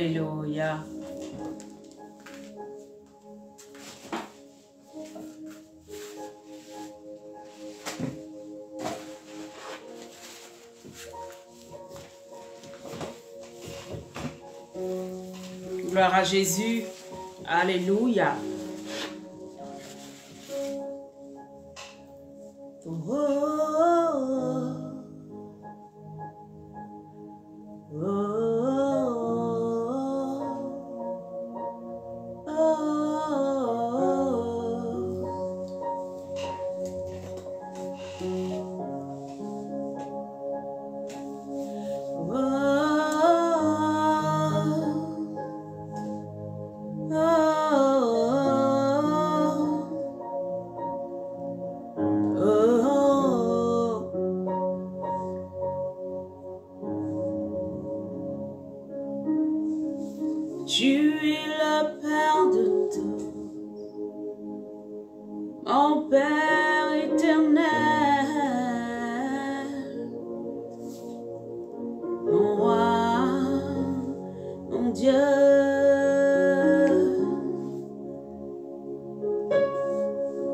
Alléluia. Gloire à Jésus. Alléluia. Tu es le Père de tout, mon Père éternel, mon roi, mon Dieu.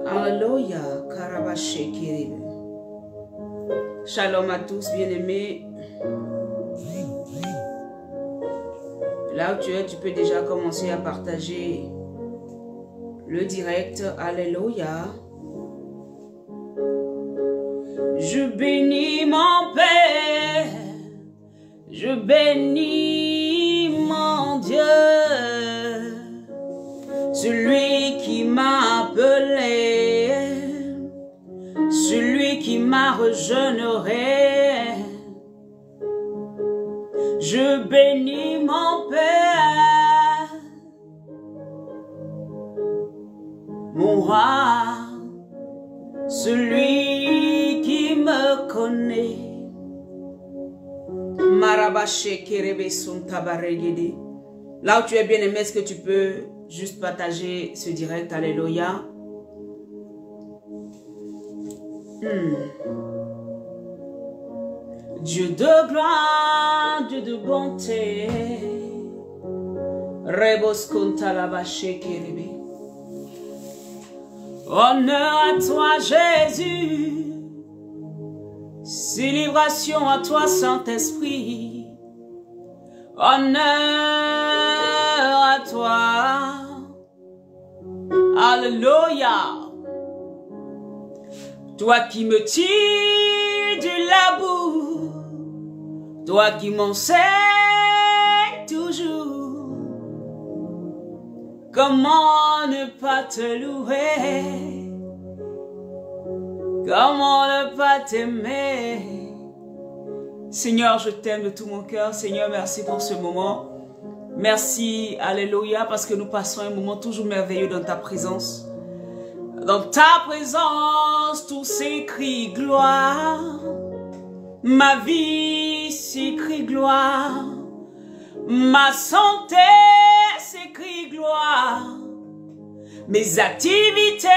Alléluia, Karabaché Kiribe. Shalom à tous, bien-aimés. Là où tu es, tu peux déjà commencer à partager le direct. Alléluia. Je bénis mon Père, je bénis mon Dieu, celui qui m'a appelé, celui qui m'a régénéré. Je bénis mon Père, mon roi, celui qui me connaît. Marabaché Kerebe son tabaregede. Là où tu es bien aimé, est-ce que tu peux juste partager ce direct? Alléluia. Dieu de gloire, Dieu de bonté. Rebos kontalabaché Kerebe. Honneur à toi, Jésus. Célébration à toi, Saint-Esprit. Honneur à toi. Alléluia. Toi qui me tires du labour. Toi qui m'enseignes toujours. Comment ne pas te louer? Comment ne pas t'aimer? Seigneur, je t'aime de tout mon cœur. Seigneur, merci pour ce moment. Merci, alléluia, parce que nous passons un moment toujours merveilleux dans ta présence. Dans ta présence, tout s'écrit gloire. Ma vie s'écrit gloire. Ma santé s'écrit gloire. Mes activités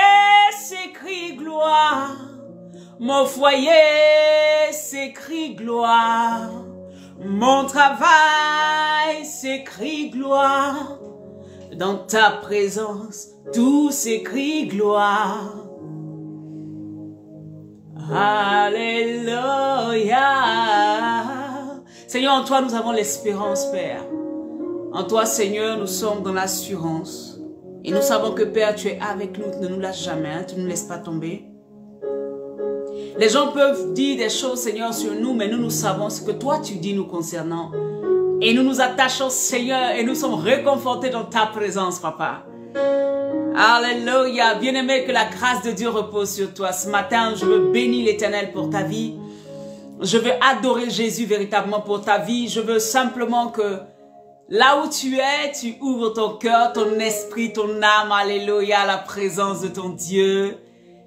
s'écrit gloire. Mon foyer s'écrit gloire. Mon travail s'écrit gloire. Dans ta présence, tout s'écrit gloire. Alléluia. Seigneur, en toi nous avons l'espérance, Père. En toi, Seigneur, nous sommes dans l'assurance. Et nous savons que, Père, tu es avec nous, tu ne nous lâches jamais, hein, tu ne nous laisses pas tomber. Les gens peuvent dire des choses, Seigneur, sur nous, mais nous, nous savons ce que toi, tu dis nous concernant. Et nous nous attachons, Seigneur, et nous sommes réconfortés dans ta présence, Papa. Alléluia. Bien-aimé, que la grâce de Dieu repose sur toi. Ce matin, je veux bénir l'Éternel pour ta vie. Je veux adorer Jésus véritablement pour ta vie. Je veux simplement que là où tu es, tu ouvres ton cœur, ton esprit, ton âme, alléluia, à la présence de ton Dieu.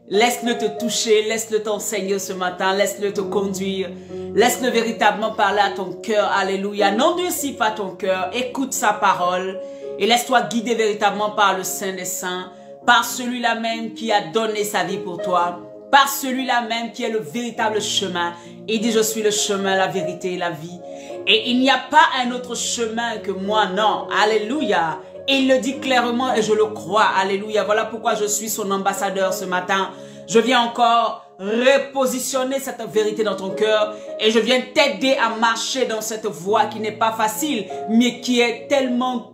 Laisse-le te toucher, laisse-le t'enseigner ce matin, laisse-le te conduire. Laisse-le véritablement parler à ton cœur, alléluia. N'endurcis pas ton cœur, écoute sa parole et laisse-toi guider véritablement par le Saint des Saints, par celui-là même qui a donné sa vie pour toi, par celui-là même qui est le véritable chemin. Il dit, je suis le chemin, la vérité et la vie. Et il n'y a pas un autre chemin que moi, non. Alléluia. Et il le dit clairement et je le crois. Alléluia. Voilà pourquoi je suis son ambassadeur ce matin. Je viens encore repositionner cette vérité dans ton cœur et je viens t'aider à marcher dans cette voie qui n'est pas facile, mais qui est tellement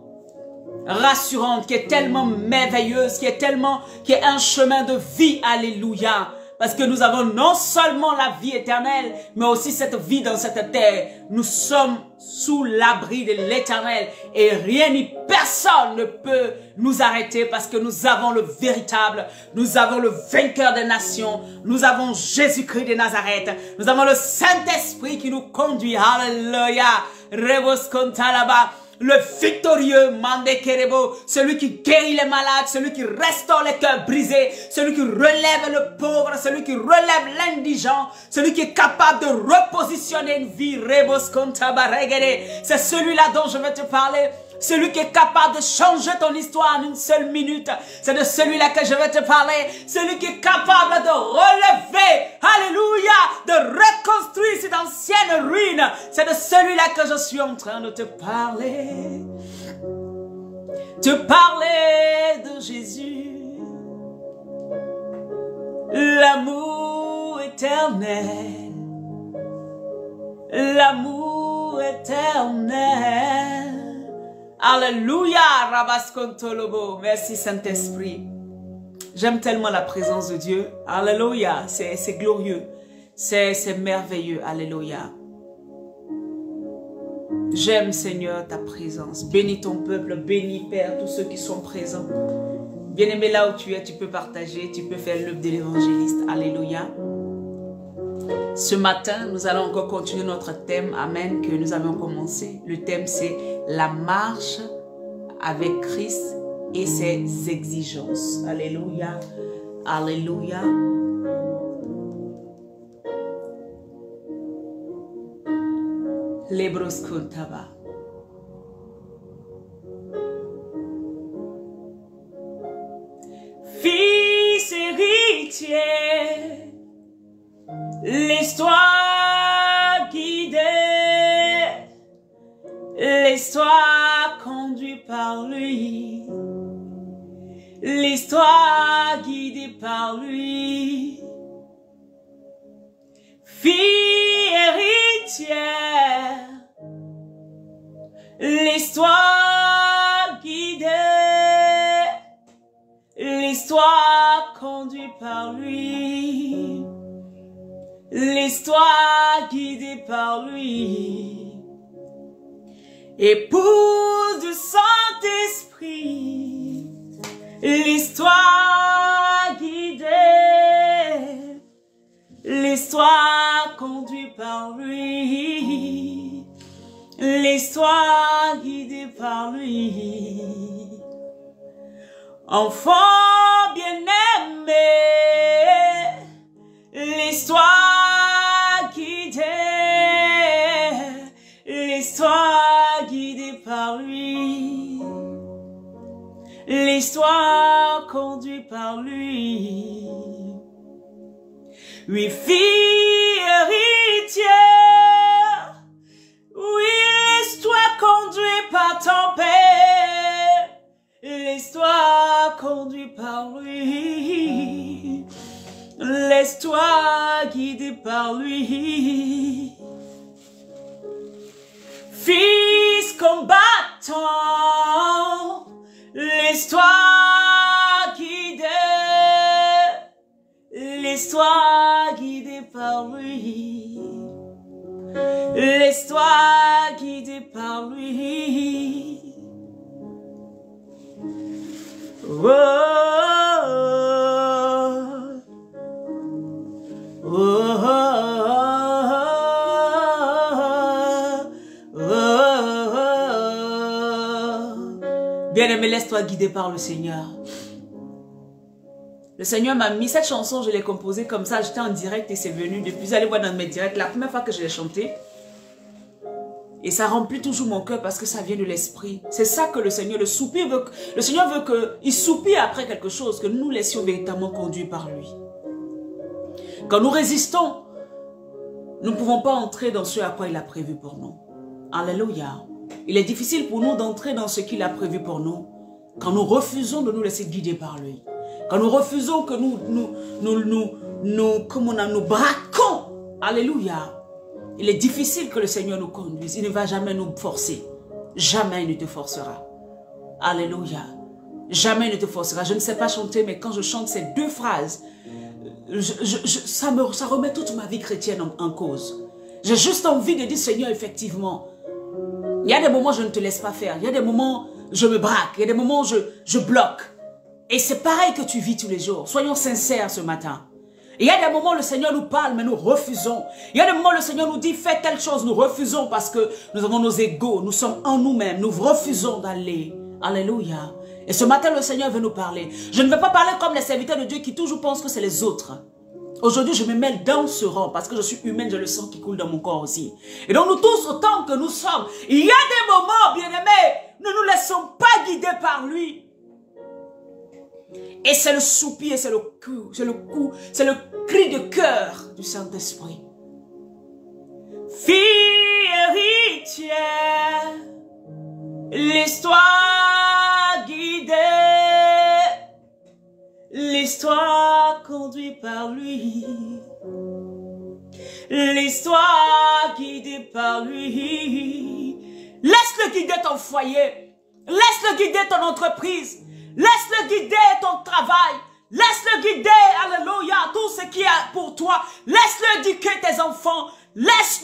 rassurante, qui est tellement merveilleuse, qui est un chemin de vie. Alléluia. Parce que nous avons non seulement la vie éternelle, mais aussi cette vie dans cette terre. Nous sommes sous l'abri de l'éternel et rien ni personne ne peut nous arrêter parce que nous avons le véritable, nous avons le vainqueur des nations, nous avons Jésus-Christ de Nazareth, nous avons le Saint-Esprit qui nous conduit. Alléluia. Rebos kontalaba. Le victorieux, Mandekerebo, celui qui guérit les malades, celui qui restaure les cœurs brisés, celui qui relève le pauvre, celui qui relève l'indigent, celui qui est capable de repositionner une vie. C'est celui-là dont je vais te parler. Celui qui est capable de changer ton histoire en une seule minute. C'est de celui-là que je vais te parler. Celui qui est capable de relever, alléluia, de reconstruire cette ancienne ruine. C'est de celui-là que je suis en train de te parler. Te parler de Jésus. L'amour éternel. L'amour éternel. Alléluia, Rabaskontolobo. Merci Saint-Esprit. J'aime tellement la présence de Dieu. Alléluia, c'est glorieux. C'est merveilleux. Alléluia. J'aime Seigneur ta présence. Bénis ton peuple, bénis Père, tous ceux qui sont présents. Bien-aimé, là où tu es, tu peux partager, tu peux faire l'œuvre de l'évangéliste. Alléluia. Ce matin, nous allons encore continuer notre thème, Amen, que nous avions commencé. Le thème, c'est la marche avec Christ et ses exigences. Alléluia, alléluia. Lebroskontaba. Fils héritier, l'histoire guidée, l'histoire conduite par lui, l'histoire guidée par lui. Fille héritière, l'histoire guidée, l'histoire conduite par lui. L'histoire guidée par lui. Épouse du Saint-Esprit. L'histoire guidée. L'histoire conduite par lui. L'histoire guidée par lui. Enfant bien-aimé. L'histoire guidée, l'histoire guidée par lui, l'histoire conduite par lui. Oui, fille héritière, oui, l'histoire conduite par ton père, l'histoire conduite par lui. Laisse-toi guider par lui. Fils combattant, l'histoire guidée, l'histoire guidée par lui. L'histoire guidée par lui. Oh. Oh, oh, oh, oh, oh. Bien-aimé, laisse-toi guider par le Seigneur. Le Seigneur m'a mis cette chanson, je l'ai composée comme ça, j'étais en direct et c'est venu. Depuis, vous allez voir dans mes directs, la première fois que je l'ai chantée. Et ça remplit toujours mon cœur parce que ça vient de l'esprit. C'est ça que le Seigneur, le Seigneur veut qu'il soupire après quelque chose, que nous laissions véritablement conduire par lui. Quand nous résistons, nous ne pouvons pas entrer dans ce à quoi il a prévu pour nous. Alléluia. Il est difficile pour nous d'entrer dans ce qu'il a prévu pour nous quand nous refusons de nous laisser guider par lui. Quand nous refusons que nous braquons. Alléluia. Il est difficile que le Seigneur nous conduise. Il ne va jamais nous forcer. Jamais il ne te forcera. Alléluia. Jamais il ne te forcera. Je ne sais pas chanter, mais quand je chante ces deux phrases, ça remet toute ma vie chrétienne en cause. J'ai juste envie de dire, Seigneur, effectivement, il y a des moments où je ne te laisse pas faire. Il y a des moments où je me braque. Il y a des moments où je bloque. Et c'est pareil que tu vis tous les jours. Soyons sincères ce matin. Il y a des moments où le Seigneur nous parle, mais nous refusons. Il y a des moments où le Seigneur nous dit, fais telle chose, nous refusons parce que nous avons nos égos, nous sommes en nous-mêmes, nous refusons d'aller. Alléluia. Et ce matin, le Seigneur veut nous parler. Je ne veux pas parler comme les serviteurs de Dieu qui toujours pensent que c'est les autres. Aujourd'hui, je me mets dans ce rang parce que je suis humaine, j'ai le sang qui coule dans mon corps aussi. Et donc, nous tous, autant que nous sommes, il y a des moments, bien-aimés, ne nous laissons pas guider par lui. Et c'est le soupir, c'est le cri de cœur du Saint-Esprit. Fille héritière, l'histoire guidée, l'histoire conduite par lui, l'histoire guidée par lui. Laisse-le guider ton foyer, laisse-le guider ton entreprise, laisse-le guider ton travail, laisse-le guider, alléluia, tout ce qui est pour toi. Laisse-le éduquer tes enfants, laisse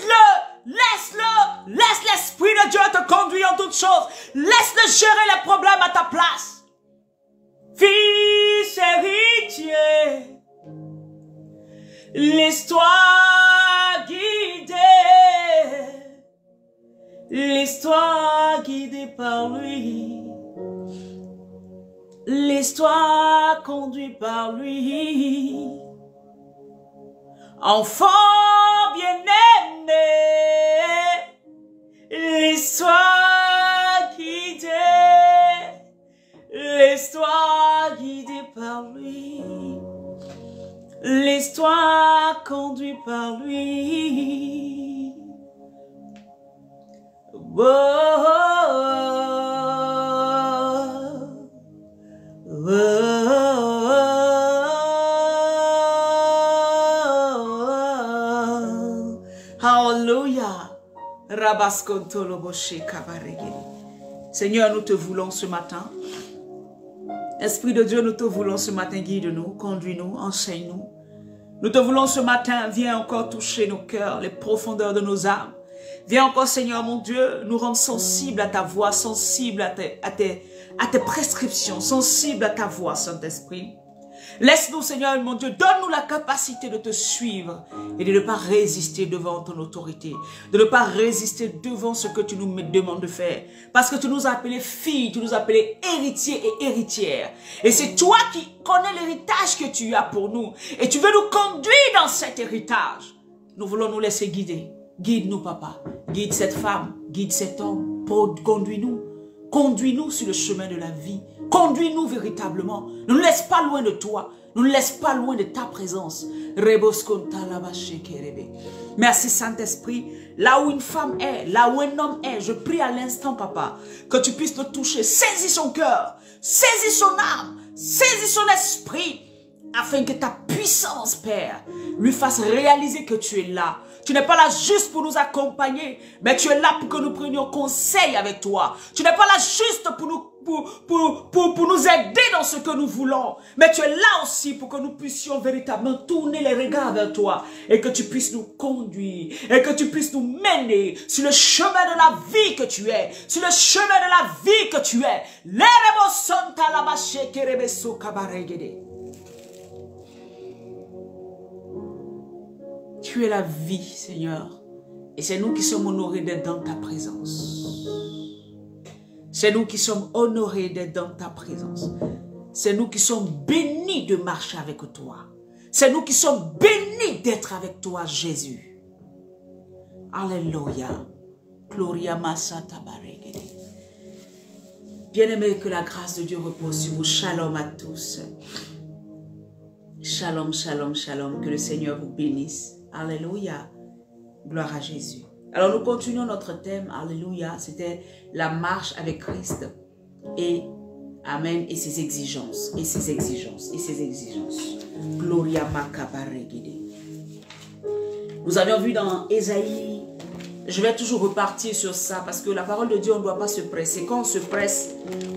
l'Esprit de Dieu te conduire en toutes choses. Laisse-le gérer les problèmes à ta place. Fils héritier, l'histoire guidée, l'histoire guidée par lui, l'histoire conduite par lui. Enfant bien-aimé, l'histoire guidée, l'histoire guidée par lui, l'histoire conduite par lui. Oh, oh, oh. Hallelujah. Seigneur, nous te voulons ce matin. Esprit de Dieu, nous te voulons ce matin. Guide-nous, conduis-nous, enseigne-nous. Nous te voulons ce matin. Viens encore toucher nos cœurs, les profondeurs de nos âmes. Viens encore, Seigneur mon Dieu, nous rendre sensibles à ta voix, sensibles à tes prescriptions, sensibles à ta voix, Saint-Esprit. Laisse-nous, Seigneur mon Dieu, donne-nous la capacité de te suivre et de ne pas résister devant ton autorité, de ne pas résister devant ce que tu nous demandes de faire. Parce que tu nous as appelés filles, tu nous as appelés héritiers et héritières. Et c'est toi qui connais l'héritage que tu as pour nous. Et tu veux nous conduire dans cet héritage. Nous voulons nous laisser guider. Guide-nous, papa. Guide cette femme, guide cet homme. Conduis-nous. Conduis-nous sur le chemin de la vie. Conduis-nous véritablement. Ne nous laisse pas loin de toi. Ne nous laisse pas loin de ta présence. Merci Saint-Esprit. Là où une femme est, là où un homme est, je prie à l'instant, papa, que tu puisses le toucher. Saisis son cœur, saisis son âme, saisis son esprit, afin que ta puissance, Père, lui fasse réaliser que tu es là. Tu n'es pas là juste pour nous accompagner, mais tu es là pour que nous prenions conseil avec toi. Tu n'es pas là juste pour nous aider dans ce que nous voulons, mais tu es là aussi pour que nous puissions véritablement tourner les regards vers toi et que tu puisses nous conduire et que tu puisses nous mener sur le chemin de la vie que tu es, sur le chemin de la vie que tu es. Tu es la vie, Seigneur. Et c'est nous qui sommes honorés d'être dans ta présence. C'est nous qui sommes honorés d'être dans ta présence. C'est nous qui sommes bénis de marcher avec toi. C'est nous qui sommes bénis d'être avec toi, Jésus. Alléluia. Gloria Masata Baregede. Bien-aimés, que la grâce de Dieu repose sur vous. Shalom à tous. Shalom, shalom, shalom. Que le Seigneur vous bénisse. Alléluia. Gloire à Jésus. Alors nous continuons notre thème, alléluia, c'était la marche avec Christ et amen, et ses exigences, et ses exigences, et ses exigences. Gloria Makabaregede. Nous avions vu dans Ésaïe, je vais toujours repartir sur ça parce que la parole de Dieu, on ne doit pas se presser. Quand on se presse,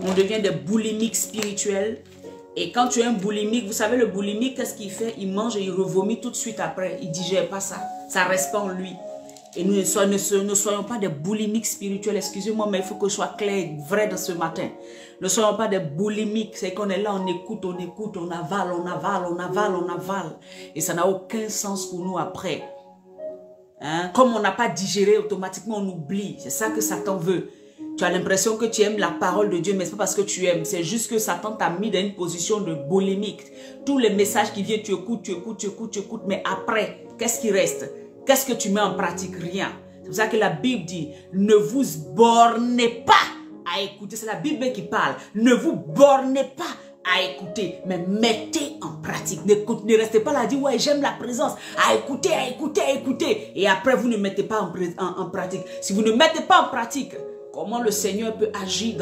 on devient des boulimiques spirituels. Et quand tu es un boulimique, vous savez le boulimique, qu'est-ce qu'il fait? Il mange et il revomit tout de suite après. Il ne digère pas ça. Ça reste pas en lui. Et nous ne soyons pas des boulimiques spirituels. Excusez-moi, mais il faut que je sois clair et vrai dans ce matin. Ne soyons pas des boulimiques. C'est qu'on est là, on écoute, on avale, on avale, on avale, on avale. Et ça n'a aucun sens pour nous après. Hein? Comme on n'a pas digéré, automatiquement on oublie. C'est ça que Satan veut. Tu as l'impression que tu aimes la parole de Dieu, mais ce n'est pas parce que tu aimes. C'est juste que Satan t'a mis dans une position de boulimique. Tous les messages qui viennent, tu écoutes. Mais après, qu'est-ce qui reste? Qu'est-ce que tu mets en pratique? Rien. C'est pour ça que la Bible dit, ne vous bornez pas à écouter. C'est la Bible qui parle. Ne vous bornez pas à écouter, mais mettez en pratique. Ne restez pas là à dire, ouais, j'aime la présence. À écouter, à écouter, à écouter. Et après, vous ne mettez pas en pratique. Si vous ne mettez pas en pratique, comment le Seigneur peut agir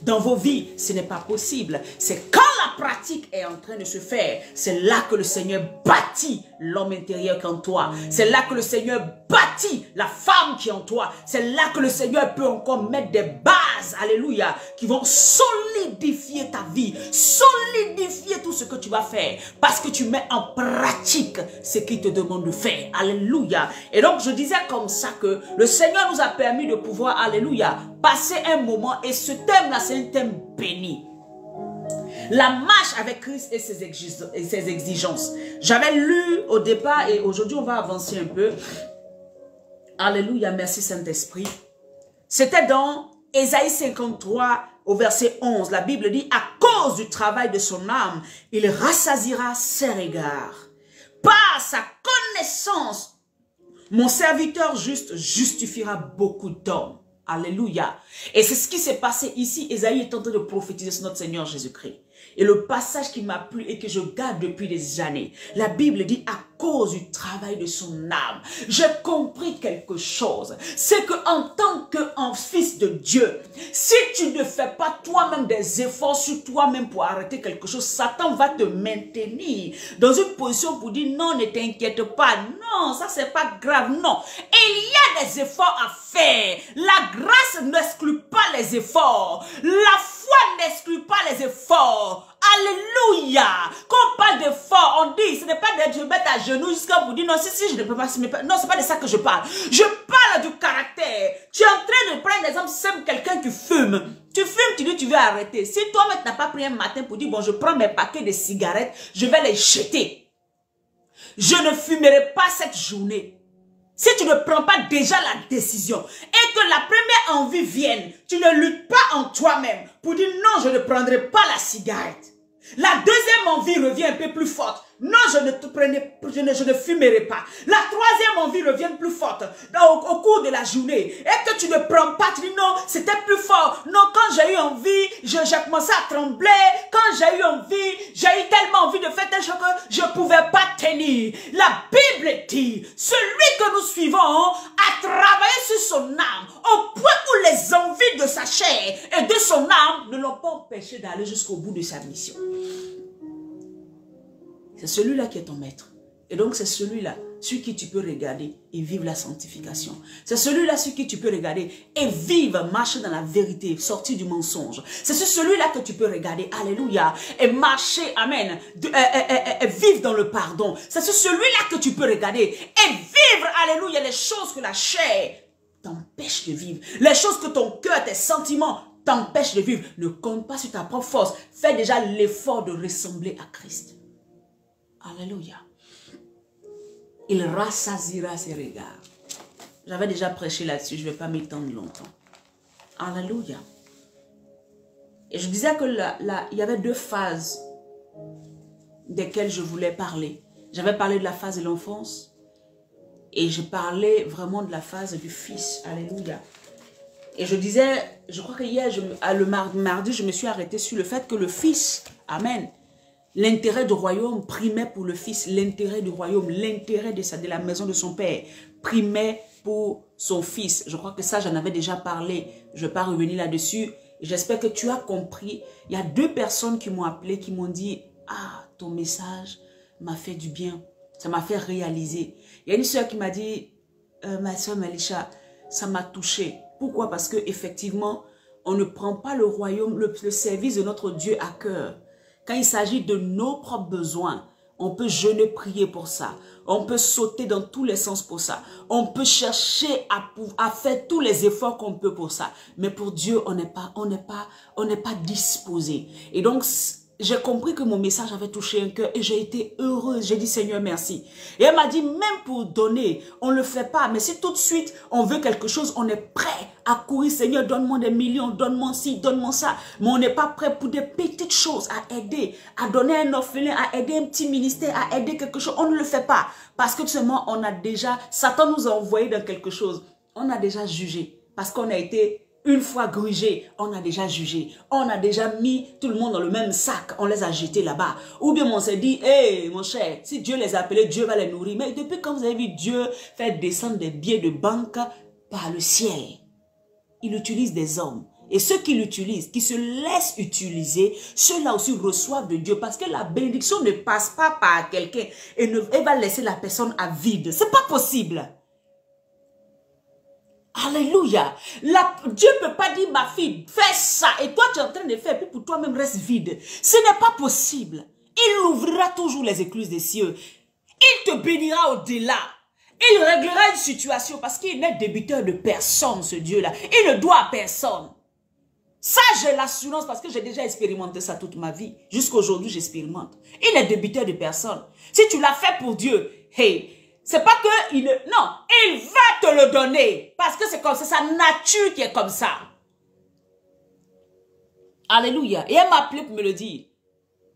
dans vos vies? Ce n'est pas possible. C'est quand la pratique est en train de se faire, c'est là que le Seigneur bâtit l'homme intérieur qui est en toi. C'est là que le Seigneur bâtit la femme qui est en toi. C'est là que le Seigneur peut encore mettre des bases, alléluia, qui vont solidifier ta vie, solidifier tout ce que tu vas faire, parce que tu mets en pratique ce qu'il te demande de faire, alléluia. Et donc je disais comme ça que le Seigneur nous a permis de pouvoir, alléluia, passer un moment, et ce thème-là, c'est un thème béni. La marche avec Christ et ses exigences. J'avais lu au départ, et aujourd'hui on va avancer un peu. Alléluia, merci Saint-Esprit. C'était dans Ésaïe 53 au verset 11. La Bible dit, à cause du travail de son âme, il rassasiera ses regards. Par sa connaissance, mon serviteur juste justifiera beaucoup d'hommes. Alléluia. Et c'est ce qui s'est passé ici. Ésaïe est en train de prophétiser sur notre Seigneur Jésus-Christ. Et le passage qui m'a plu et que je garde depuis des années, la Bible dit, à cause du travail de son âme, j'ai compris quelque chose. C'est qu'en tant qu'un fils de Dieu, si tu ne fais pas toi-même des efforts sur toi-même pour arrêter quelque chose, Satan va te maintenir dans une position pour dire, non, ne t'inquiète pas, non, ça c'est pas grave, non. Et il y a des efforts à faire. La grâce n'exclut pas les efforts. La foi n'exclut pas les efforts. Alléluia. Quand on parle d'effort, on dit, ce n'est pas de te mettre à genoux jusqu'à vous dire, non, si, je ne peux pas, non, c'est pas de ça que je parle. Je parle du caractère. Tu es en train de prendre l'exemple simple, quelqu'un qui fume. Tu fumes, tu dis, tu veux arrêter. Si toi-même, tu n'as pas pris un matin pour dire, bon, je prends mes paquets de cigarettes, je vais les jeter. Je ne fumerai pas cette journée. Si tu ne prends pas déjà la décision et que la première envie vienne, tu ne luttes pas en toi-même pour dire non, je ne prendrai pas la cigarette. La deuxième envie revient un peu plus forte. Non, je ne fumerai pas. La troisième envie revient plus forte au cours de la journée. Et que tu ne prends pas, tu dis non, c'était plus fort. Non, quand j'ai eu envie, j'ai commencé à trembler. Quand j'ai eu envie, j'ai eu tellement envie de faire telle chose que je ne pouvais pas tenir. La Bible dit, celui que nous suivons a travaillé sur son âme au point où les envies de sa chair et de son âme ne l'ont pas empêché d'aller jusqu'au bout de sa mission. C'est celui-là qui est ton maître. Et donc c'est celui-là sur qui tu peux regarder et vivre la sanctification. C'est celui-là sur qui tu peux regarder et vivre, marcher dans la vérité, sortir du mensonge. C'est sur celui-là que tu peux regarder, alléluia, et marcher, amen, et vivre dans le pardon. C'est sur celui-là que tu peux regarder et vivre, alléluia, les choses que la chair t'empêche de vivre. Les choses que ton cœur, tes sentiments t'empêchent de vivre. Ne compte pas sur ta propre force. Fais déjà l'effort de ressembler à Christ. Alléluia. Il rassasiera ses regards. J'avais déjà prêché là-dessus, je ne vais pas m'étendre longtemps. Alléluia. Et je disais que il y avait deux phases desquelles je voulais parler. J'avais parlé de la phase de l'enfance et je parlais vraiment de la phase du fils. Alléluia. Et je disais, je crois que hier, le mardi, je me suis arrêtée sur le fait que le fils, amen, l'intérêt du royaume primait pour le fils, l'intérêt du royaume, l'intérêt de la maison de son père primait pour son fils. Je crois que ça, j'en avais déjà parlé. Je ne vais pas revenir là-dessus. J'espère que tu as compris. Il y a 2 personnes qui m'ont appelé, qui m'ont dit, ah, ton message m'a fait du bien. Ça m'a fait réaliser. Il y a une soeur qui m'a dit, ma soeur Malisha, ça m'a touché. Pourquoi? Parce que effectivement, on ne prend pas le royaume, le service de notre Dieu à cœur. Quand il s'agit de nos propres besoins, on peut jeûner, prier pour ça. On peut sauter dans tous les sens pour ça. On peut chercher à faire tous les efforts qu'on peut pour ça. Mais pour Dieu, on n'est pas disposé. Et donc, j'ai compris que mon message avait touché un cœur et j'ai été heureuse. J'ai dit Seigneur merci. Et elle m'a dit même pour donner, on ne le fait pas. Mais si tout de suite on veut quelque chose, on est prêt à courir. Seigneur, donne-moi des millions, donne-moi ci, donne-moi ça. Mais on n'est pas prêt pour des petites choses à aider, à donner un orphelin, à aider un petit ministère, à aider quelque chose. On ne le fait pas. Parce que tout simplement, on a déjà, Satan nous a envoyé dans quelque chose. On a déjà jugé. Parce qu'on a été une fois grugé, on a déjà jugé. On a déjà mis tout le monde dans le même sac. On les a jetés là-bas. Ou bien on s'est dit, hé, mon cher, si Dieu les a appelés, Dieu va les nourrir. Mais depuis quand vous avez vu Dieu faire descendre des billets de banque par le ciel, il utilise des hommes. Et ceux qui l'utilisent, qui se laissent utiliser, ceux-là aussi reçoivent de Dieu. Parce que la bénédiction ne passe pas par quelqu'un et va laisser la personne à vide. C'est pas possible. Alléluia. Dieu ne peut pas dire, ma fille, fais ça. Et toi, tu es en train de faire, puis pour toi-même reste vide. Ce n'est pas possible. Il ouvrira toujours les écluses des cieux. Il te bénira au-delà. Il réglera une situation parce qu'il n'est débiteur de personne, ce Dieu-là. Il ne doit à personne. Ça, j'ai l'assurance parce que j'ai déjà expérimenté ça toute ma vie. Jusqu'à aujourd'hui, j'expérimente. Il n'est débiteur de personne. Si tu l'as fait pour Dieu, hey, c'est pas que non, il va te le donner. Parce que c'est comme ça, sa nature qui est comme ça. Alléluia. Et elle m'a appelé pour me le dire.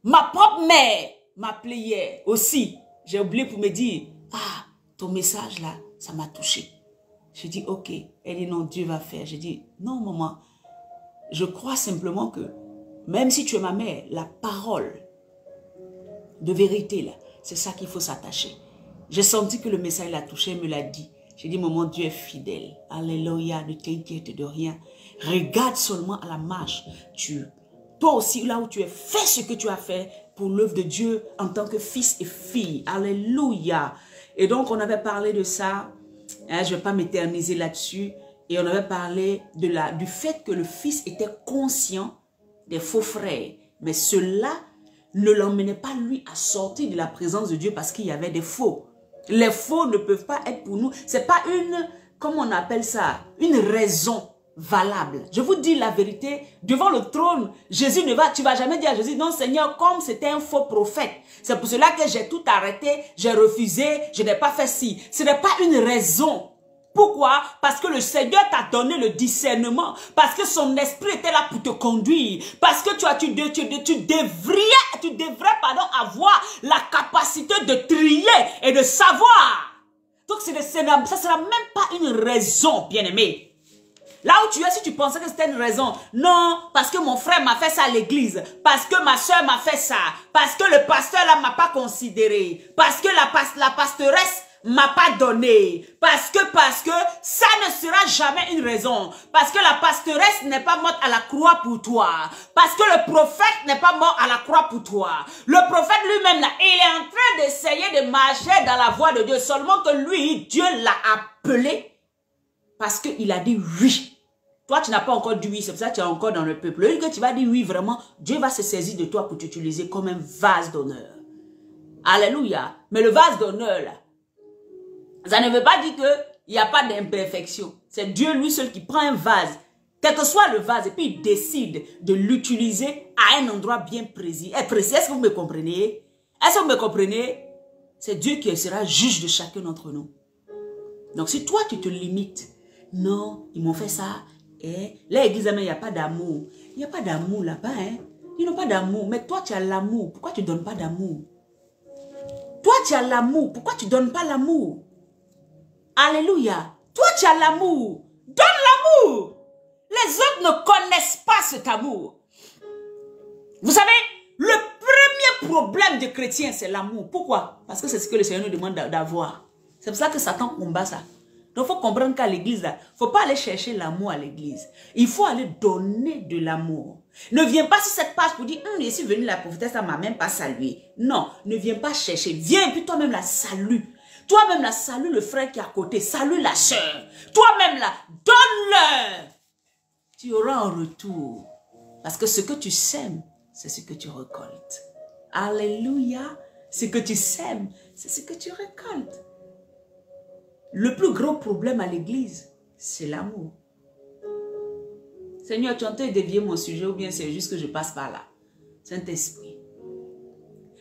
Ma propre mère m'a appelé hier aussi. J'ai oublié pour me dire, ah, ton message là, ça m'a touché. J'ai dit, ok. Elle dit, non, Dieu va faire. J'ai dit, non, maman. Je crois simplement que, même si tu es ma mère, la parole de vérité là, c'est ça qu'il faut s'attacher. J'ai senti que le message l'a touché, il me l'a dit. J'ai dit, maman, Dieu est fidèle. Alléluia, ne t'inquiète de rien. Regarde seulement à la marche. Toi aussi, là où tu es, fais ce que tu as fait pour l'œuvre de Dieu en tant que fils et fille. Alléluia. Et donc, on avait parlé de ça. Hein, je ne vais pas m'éterniser là-dessus. Et on avait parlé du fait que le fils était conscient des faux frères. Mais cela ne l'emmenait pas, lui, à sortir de la présence de Dieu parce qu'il y avait des faux. Les faux ne peuvent pas être pour nous. Ce n'est pas une, comment on appelle ça, une raison valable. Je vous dis la vérité, devant le trône, Jésus tu vas jamais dire à Jésus, non Seigneur, comme c'était un faux prophète. C'est pour cela que j'ai tout arrêté, j'ai refusé, je n'ai pas fait ci. Ce n'est pas une raison. Pourquoi? Parce que le Seigneur t'a donné le discernement. Parce que son esprit était là pour te conduire. Parce que tu devrais avoir la capacité de trier et de savoir. Donc ça ne sera même pas une raison, bien-aimé. Là où tu es, si tu pensais que c'était une raison, non, parce que mon frère m'a fait ça à l'église, parce que ma soeur m'a fait ça, parce que le pasteur là m'a pas considéré, parce que la pastoresse m'a pas donné, parce que ça ne sera jamais une raison, parce que la pastoresse n'est pas morte à la croix pour toi, parce que le prophète n'est pas mort à la croix pour toi. Le prophète lui-même là, il est en train d'essayer de marcher dans la voie de Dieu, seulement que lui, Dieu l'a appelé parce qu'il a dit oui. Toi, tu n'as pas encore dit oui, c'est pour ça que tu es encore dans le peuple. Le jour que tu vas dire oui, vraiment, Dieu va se saisir de toi pour t'utiliser comme un vase d'honneur. Alléluia. Mais le vase d'honneur là, ça ne veut pas dire qu'il n'y a pas d'imperfection. C'est Dieu lui seul qui prend un vase, quel que soit le vase, et puis il décide de l'utiliser à un endroit bien précis. Est-ce que vous me comprenez? Est-ce que vous me comprenez? C'est Dieu qui sera juge de chacun d'entre nous. Donc si toi tu te limites, non, ils m'ont fait ça, et là ils disent, mais il n'y a pas d'amour. Il n'y a pas d'amour là-bas, hein. Ils n'ont pas d'amour, mais toi tu as l'amour. Pourquoi tu ne donnes pas d'amour? Toi tu as l'amour, pourquoi tu ne donnes pas l'amour? Alléluia. Toi, tu as l'amour. Donne l'amour. Les autres ne connaissent pas cet amour. Vous savez, le premier problème des chrétiens, c'est l'amour. Pourquoi? Parce que c'est ce que le Seigneur nous demande d'avoir. C'est pour ça que Satan combat ça. Donc, il faut comprendre qu'à l'église, il ne faut pas aller chercher l'amour à l'église. Il faut aller donner de l'amour. Ne viens pas sur cette page pour dire, je suis venu la prophétesse, ça ne m'a même pas salué. Non, ne viens pas chercher. Viens et puis toi-même la salue. Toi-même la salue le frère qui est à côté. Salue la sœur. Toi-même la donne-leur. Tu auras un retour. Parce que ce que tu sèmes, c'est ce que tu récoltes. Alléluia. Ce que tu sèmes, c'est ce que tu récoltes. Le plus gros problème à l'église, c'est l'amour. Seigneur, tu es en train de dévier mon sujet ou bien c'est juste que je passe par là. Saint-Esprit.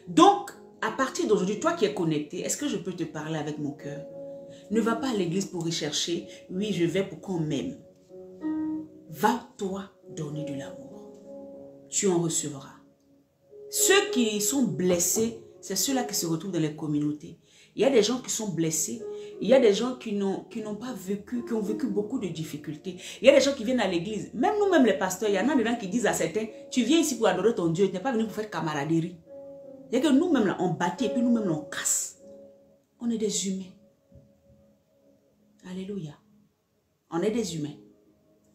Donc, à partir d'aujourd'hui, toi qui es connecté, est-ce que je peux te parler avec mon cœur? Ne va pas à l'église pour rechercher, oui, je vais pour qu'on m'aime. Va, toi, donner de l'amour. Tu en recevras. Ceux qui sont blessés, c'est ceux-là qui se retrouvent dans les communautés. Il y a des gens qui sont blessés. Il y a des gens qui n'ont pas vécu, qui ont vécu beaucoup de difficultés. Il y a des gens qui viennent à l'église. Même nous-mêmes les pasteurs, il y en a des gens qui disent à certains, tu viens ici pour adorer ton Dieu, tu n'es pas venu pour faire camaraderie. Il y a que nous-mêmes là, on bâtit et puis nous-mêmes là, on casse. On est des humains. Alléluia. On est des humains.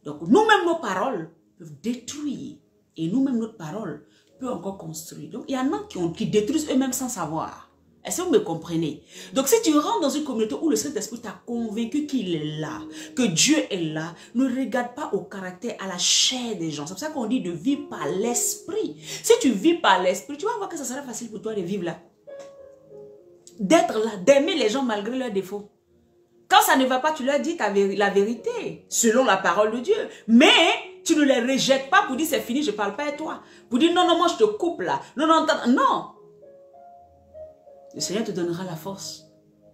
Donc nous-mêmes nos paroles peuvent détruire. Et nous-mêmes notre parole peut encore construire. Donc il y en a qui détruisent eux-mêmes sans savoir. Est-ce que vous me comprenez? Donc si tu rentres dans une communauté où le Saint-Esprit t'a convaincu qu'il est là, que Dieu est là, ne regarde pas au caractère, à la chair des gens. C'est pour ça qu'on dit de vivre par l'Esprit. Si tu vis par l'Esprit, tu vas voir que ça sera facile pour toi de vivre là. D'être là, d'aimer les gens malgré leurs défauts. Quand ça ne va pas, tu leur dis la vérité, selon la parole de Dieu. Mais tu ne les rejettes pas pour dire c'est fini, je ne parle pas à toi. Pour dire non, non, moi je te coupe là. Non, non, non. Le Seigneur te donnera la force.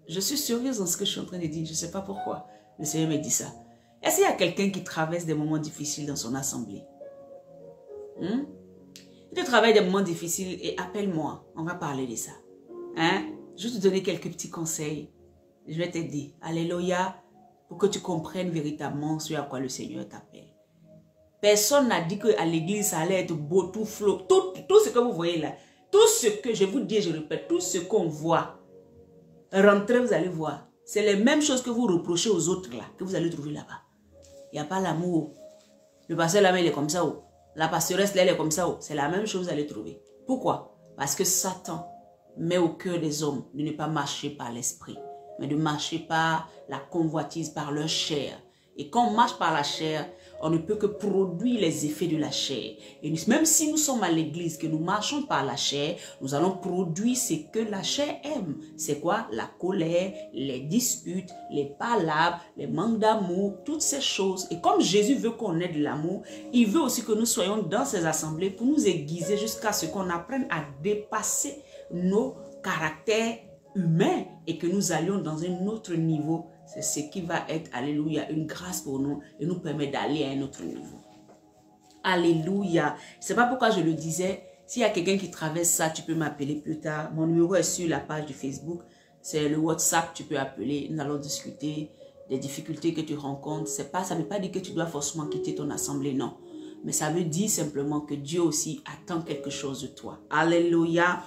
Je suis sérieuse dans ce que je suis en train de dire. Je ne sais pas pourquoi le Seigneur me dit ça. Est-ce qu'il y a quelqu'un qui traverse des moments difficiles dans son assemblée? Si tu travailles des moments difficiles, et appelle-moi. On va parler de ça. Je vais te donner quelques petits conseils. Je vais t'aider. Alléluia. Pour que tu comprennes véritablement ce à quoi le Seigneur t'appelle. Personne n'a dit qu'à l'église, ça allait être beau, tout flot. Tout ce que vous voyez là. Tout ce que, je vous dis et je répète, tout ce qu'on voit, rentrez, vous allez voir. C'est les mêmes choses que vous reprochez aux autres là, que vous allez trouver là-bas. Il n'y a pas l'amour. Le pasteur là-bas, il est comme ça. Oh. La pastoresse là, elle est comme ça. Oh. C'est la même chose que vous allez trouver. Pourquoi? Parce que Satan met au cœur des hommes de ne pas marcher par l'esprit, mais de marcher par la convoitise, par leur chair. Et quand on marche par la chair, on ne peut que produire les effets de la chair. Et même si nous sommes à l'église, que nous marchons par la chair, nous allons produire ce que la chair aime. C'est quoi? La colère, les disputes, les palabres, les manques d'amour, toutes ces choses. Et comme Jésus veut qu'on ait de l'amour, il veut aussi que nous soyons dans ces assemblées pour nous aiguiser jusqu'à ce qu'on apprenne à dépasser nos caractères humains et que nous allions dans un autre niveau. C'est ce qui va être, alléluia, une grâce pour nous et nous permet d'aller à un autre niveau. Alléluia. C'est pas pourquoi je le disais. S'il y a quelqu'un qui traverse ça, tu peux m'appeler plus tard. Mon numéro est sur la page de Facebook. C'est le WhatsApp, tu peux appeler. Nous allons discuter des difficultés que tu rencontres. Ça ne veut pas dire que tu dois forcément quitter ton assemblée, non. Mais ça veut dire simplement que Dieu aussi attend quelque chose de toi. Alléluia.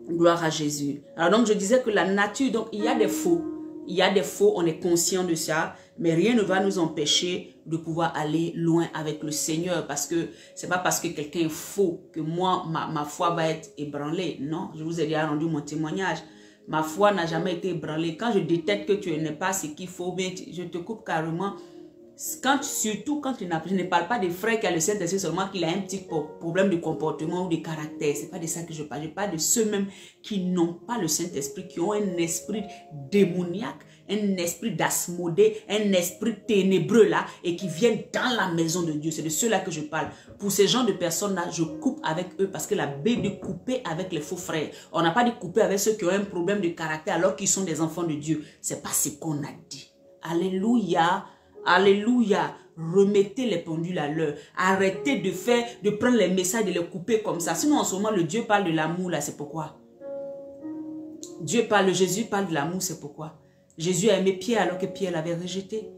Gloire à Jésus. Alors donc je disais que la nature, donc il y a des faux. Il y a des faux, on est conscient de ça, mais rien ne va nous empêcher de pouvoir aller loin avec le Seigneur, parce que c'est pas parce que quelqu'un est faux que moi, ma foi va être ébranlée. Non, je vous ai déjà rendu mon témoignage. Ma foi n'a jamais été ébranlée. Quand je détecte que tu n'es pas ce qu'il faut, bien, je te coupe carrément. Surtout quand je ne parle pas des frères qui ont le Saint-Esprit, seulement qu'il a un petit problème de comportement ou de caractère. Ce n'est pas de ça que je parle. Je parle de ceux-mêmes qui n'ont pas le Saint-Esprit, qui ont un esprit démoniaque, un esprit d'asmodée, un esprit ténébreux là, et qui viennent dans la maison de Dieu. C'est de ceux-là que je parle. Pour ces gens de personnes-là, je coupe avec eux parce que la Bible dit couper avec les faux frères. On n'a pas dit couper avec ceux qui ont un problème de caractère alors qu'ils sont des enfants de Dieu. Ce n'est pas ce qu'on a dit. Alléluia. Alléluia. Remettez les pendules à l'heure. Arrêtez de prendre les messages, de les couper comme ça. Sinon, en ce moment, le Dieu parle de l'amour, là, c'est pourquoi. Jésus parle de l'amour, c'est pourquoi. Jésus a aimé Pierre alors que Pierre l'avait rejeté.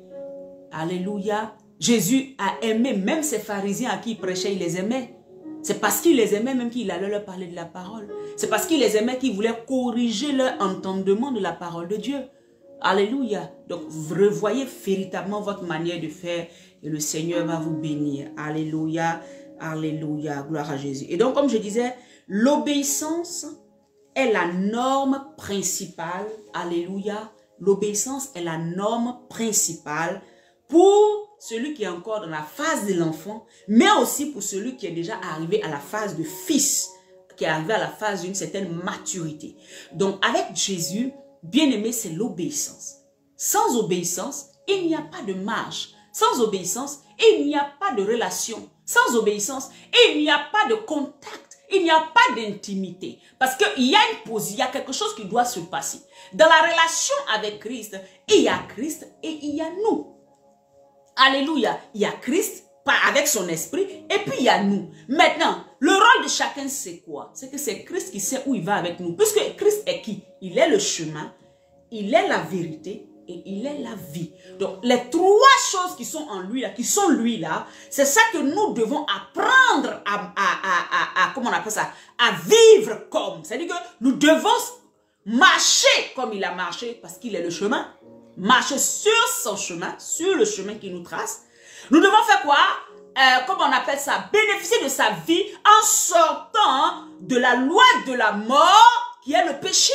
Alléluia. Jésus a aimé même ces pharisiens à qui il prêchait, il les aimait. C'est parce qu'il les aimait même qu'il allait leur parler de la parole. C'est parce qu'il les aimait qu'il voulait corriger leur entendement de la parole de Dieu. Alléluia. Donc, revoyez véritablement votre manière de faire et le Seigneur va vous bénir. Alléluia. Alléluia. Gloire à Jésus. Et donc, comme je disais, l'obéissance est la norme principale. Alléluia. L'obéissance est la norme principale pour celui qui est encore dans la phase de l'enfant, mais aussi pour celui qui est déjà arrivé à la phase de fils, qui est arrivé à la phase d'une certaine maturité. Donc, avec Jésus, bien-aimé, c'est l'obéissance. Sans obéissance, il n'y a pas de marche. Sans obéissance, il n'y a pas de relation. Sans obéissance, il n'y a pas de contact. Il n'y a pas d'intimité. Parce qu'il y a une pause, il y a quelque chose qui doit se passer. Dans la relation avec Christ, il y a Christ et il y a nous. Alléluia. Il y a Christ avec son esprit et puis il y a nous. Maintenant, le rôle de chacun c'est quoi? C'est que c'est Christ qui sait où il va avec nous. Puisque Christ est qui? Il est le chemin, il est la vérité et il est la vie. Donc les trois choses qui sont en lui là, qui sont lui là, c'est ça que nous devons apprendre comment on appelle ça, à vivre comme. C'est-à-dire que nous devons marcher comme il a marché parce qu'il est le chemin. Marcher sur son chemin, sur le chemin qu'il nous trace. Nous devons faire quoi? Comment on appelle ça? Bénéficier de sa vie en sortant de la loi de la mort qui est le péché.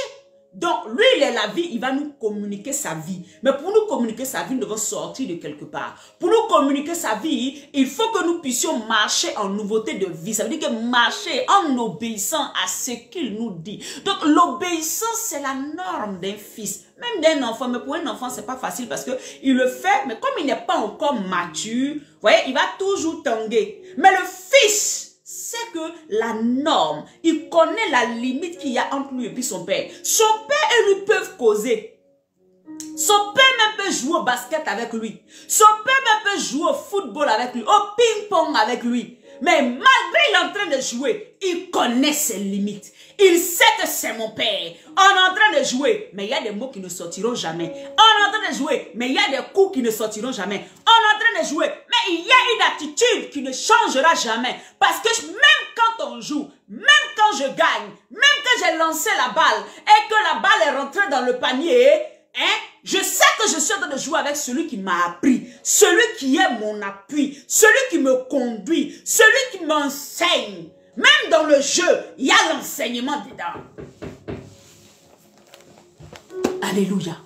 Donc, lui, il est la vie, il va nous communiquer sa vie. Mais pour nous communiquer sa vie, nous devons sortir de quelque part. Pour nous communiquer sa vie, il faut que nous puissions marcher en nouveauté de vie. Ça veut dire que marcher en obéissant à ce qu'il nous dit. Donc, l'obéissance, c'est la norme d'un fils. Même d'un enfant, mais pour un enfant, c'est pas facile parce que il le fait, mais comme il n'est pas encore mature, vous voyez, il va toujours tanguer. Mais le fils, c'est que la norme, il connaît la limite qu'il y a entre lui et puis son père. Son père et lui peuvent causer. Son père même peut jouer au basket avec lui. Son père même peut jouer au football avec lui, au ping-pong avec lui. Mais malgré il est en train de jouer, il connaît ses limites. Il sait que c'est mon père. On est en train de jouer, mais il y a des mots qui ne sortiront jamais. On est en train de jouer, mais il y a des coups qui ne sortiront jamais. On est en train de jouer, mais il y a une attitude qui ne changera jamais. Parce que même quand on joue, même quand je gagne, même quand j'ai lancé la balle et que la balle est rentrée dans le panier, je sais que je suis en train de jouer avec celui qui m'a appris, celui qui est mon appui, celui qui me conduit, celui qui m'enseigne. Même dans le jeu, il y a l'enseignement dedans. Alléluia.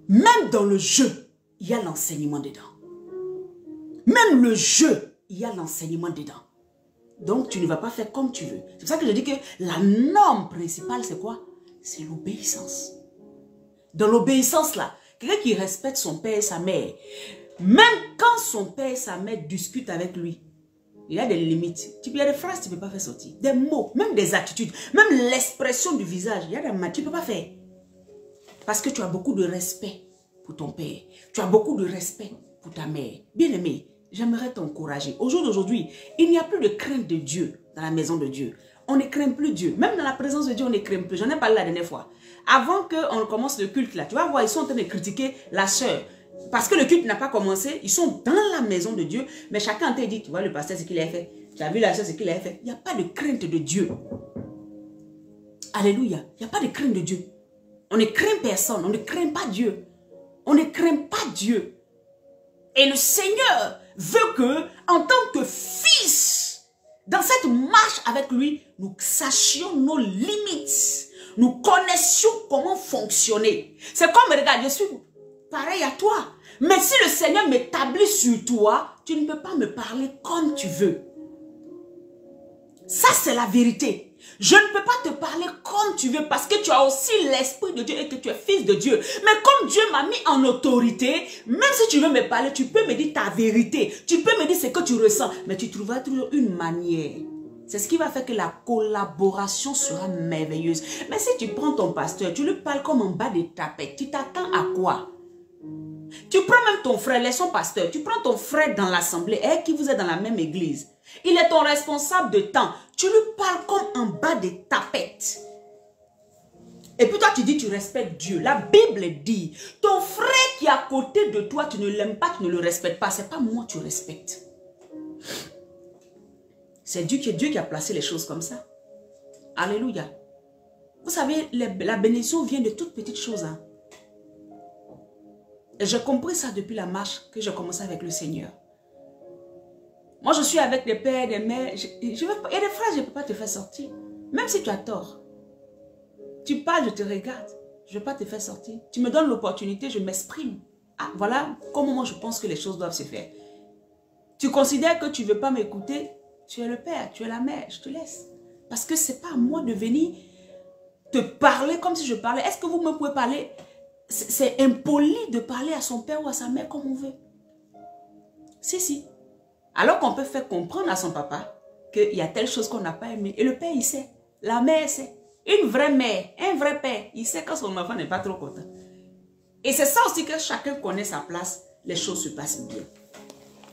Même dans le jeu, il y a l'enseignement dedans. Même le jeu, il y a l'enseignement dedans. Donc, tu ne vas pas faire comme tu veux. C'est pour ça que je dis que la norme principale, c'est quoi? C'est l'obéissance. Dans l'obéissance, là, quelqu'un qui respecte son père et sa mère, même quand son père et sa mère discutent avec lui, il y a des limites. Il y a des phrases que tu ne peux pas faire sortir. Des mots, même des attitudes, même l'expression du visage. Il y a des mots, tu ne peux pas faire. Parce que tu as beaucoup de respect pour ton père. Tu as beaucoup de respect pour ta mère. Bien-aimé, j'aimerais t'encourager. Au jour d'aujourd'hui, il n'y a plus de crainte de Dieu dans la maison de Dieu. On ne craint plus Dieu. Même dans la présence de Dieu, on ne craint plus. J'en ai parlé la dernière fois. Avant qu'on commence le culte là, tu vas voir, ils sont en train de critiquer la sœur. Parce que le culte n'a pas commencé, ils sont dans la maison de Dieu, mais chacun t'a dit, tu vois le pasteur ce qu'il a fait, tu as vu la sœur ce qu'il a fait. Il n'y a pas de crainte de Dieu. Alléluia, il n'y a pas de crainte de Dieu. On ne craint personne, on ne craint pas Dieu. On ne craint pas Dieu. Et le Seigneur veut que, en tant que fils, dans cette marche avec lui, nous sachions nos limites. Nous connaissions comment fonctionner. C'est comme, regarde, je suis pareil à toi. Mais si le Seigneur m'établit sur toi, tu ne peux pas me parler comme tu veux. Ça, c'est la vérité. Je ne peux pas te parler comme tu veux parce que tu as aussi l'Esprit de Dieu et que tu es fils de Dieu. Mais comme Dieu m'a mis en autorité, même si tu veux me parler, tu peux me dire ta vérité. Tu peux me dire ce que tu ressens. Mais tu trouveras toujours une manière. C'est ce qui va faire que la collaboration sera merveilleuse. Mais si tu prends ton pasteur, tu lui parles comme en bas des tapettes, tu t'attends à quoi? Tu prends même ton frère, laissons pasteur, tu prends ton frère dans l'assemblée, et qui vous êtes dans la même église. Il est ton responsable de temps. Tu lui parles comme en bas des tapettes. Et puis toi, tu dis, tu respectes Dieu. La Bible dit, ton frère qui est à côté de toi, tu ne l'aimes pas, tu ne le respectes pas. C'est pas moi que tu respectes. C'est Dieu qui a placé les choses comme ça. Alléluia. Vous savez, la bénédiction vient de toutes petites choses. Hein. Et j'ai compris ça depuis la marche que j'ai commencé avec le Seigneur. Moi, je suis avec des pères, des mères. Il y a des phrases, je ne peux pas te faire sortir. Même si tu as tort. Tu parles, je te regarde. Je ne vais pas te faire sortir. Tu me donnes l'opportunité, je m'exprime. Ah, voilà comment moi je pense que les choses doivent se faire. Tu considères que tu ne veux pas m'écouter, tu es le père, tu es la mère, je te laisse. Parce que ce n'est pas à moi de venir te parler comme si je parlais. Est-ce que vous me pouvez parler? C'est impoli de parler à son père ou à sa mère comme on veut. Si. Alors qu'on peut faire comprendre à son papa qu'il y a telle chose qu'on n'a pas aimé. Et le père, il sait. La mère sait. Une vraie mère, un vrai père, il sait quand son enfant n'est pas trop content. Et c'est ça aussi que chacun connaît sa place. Les choses se passent bien.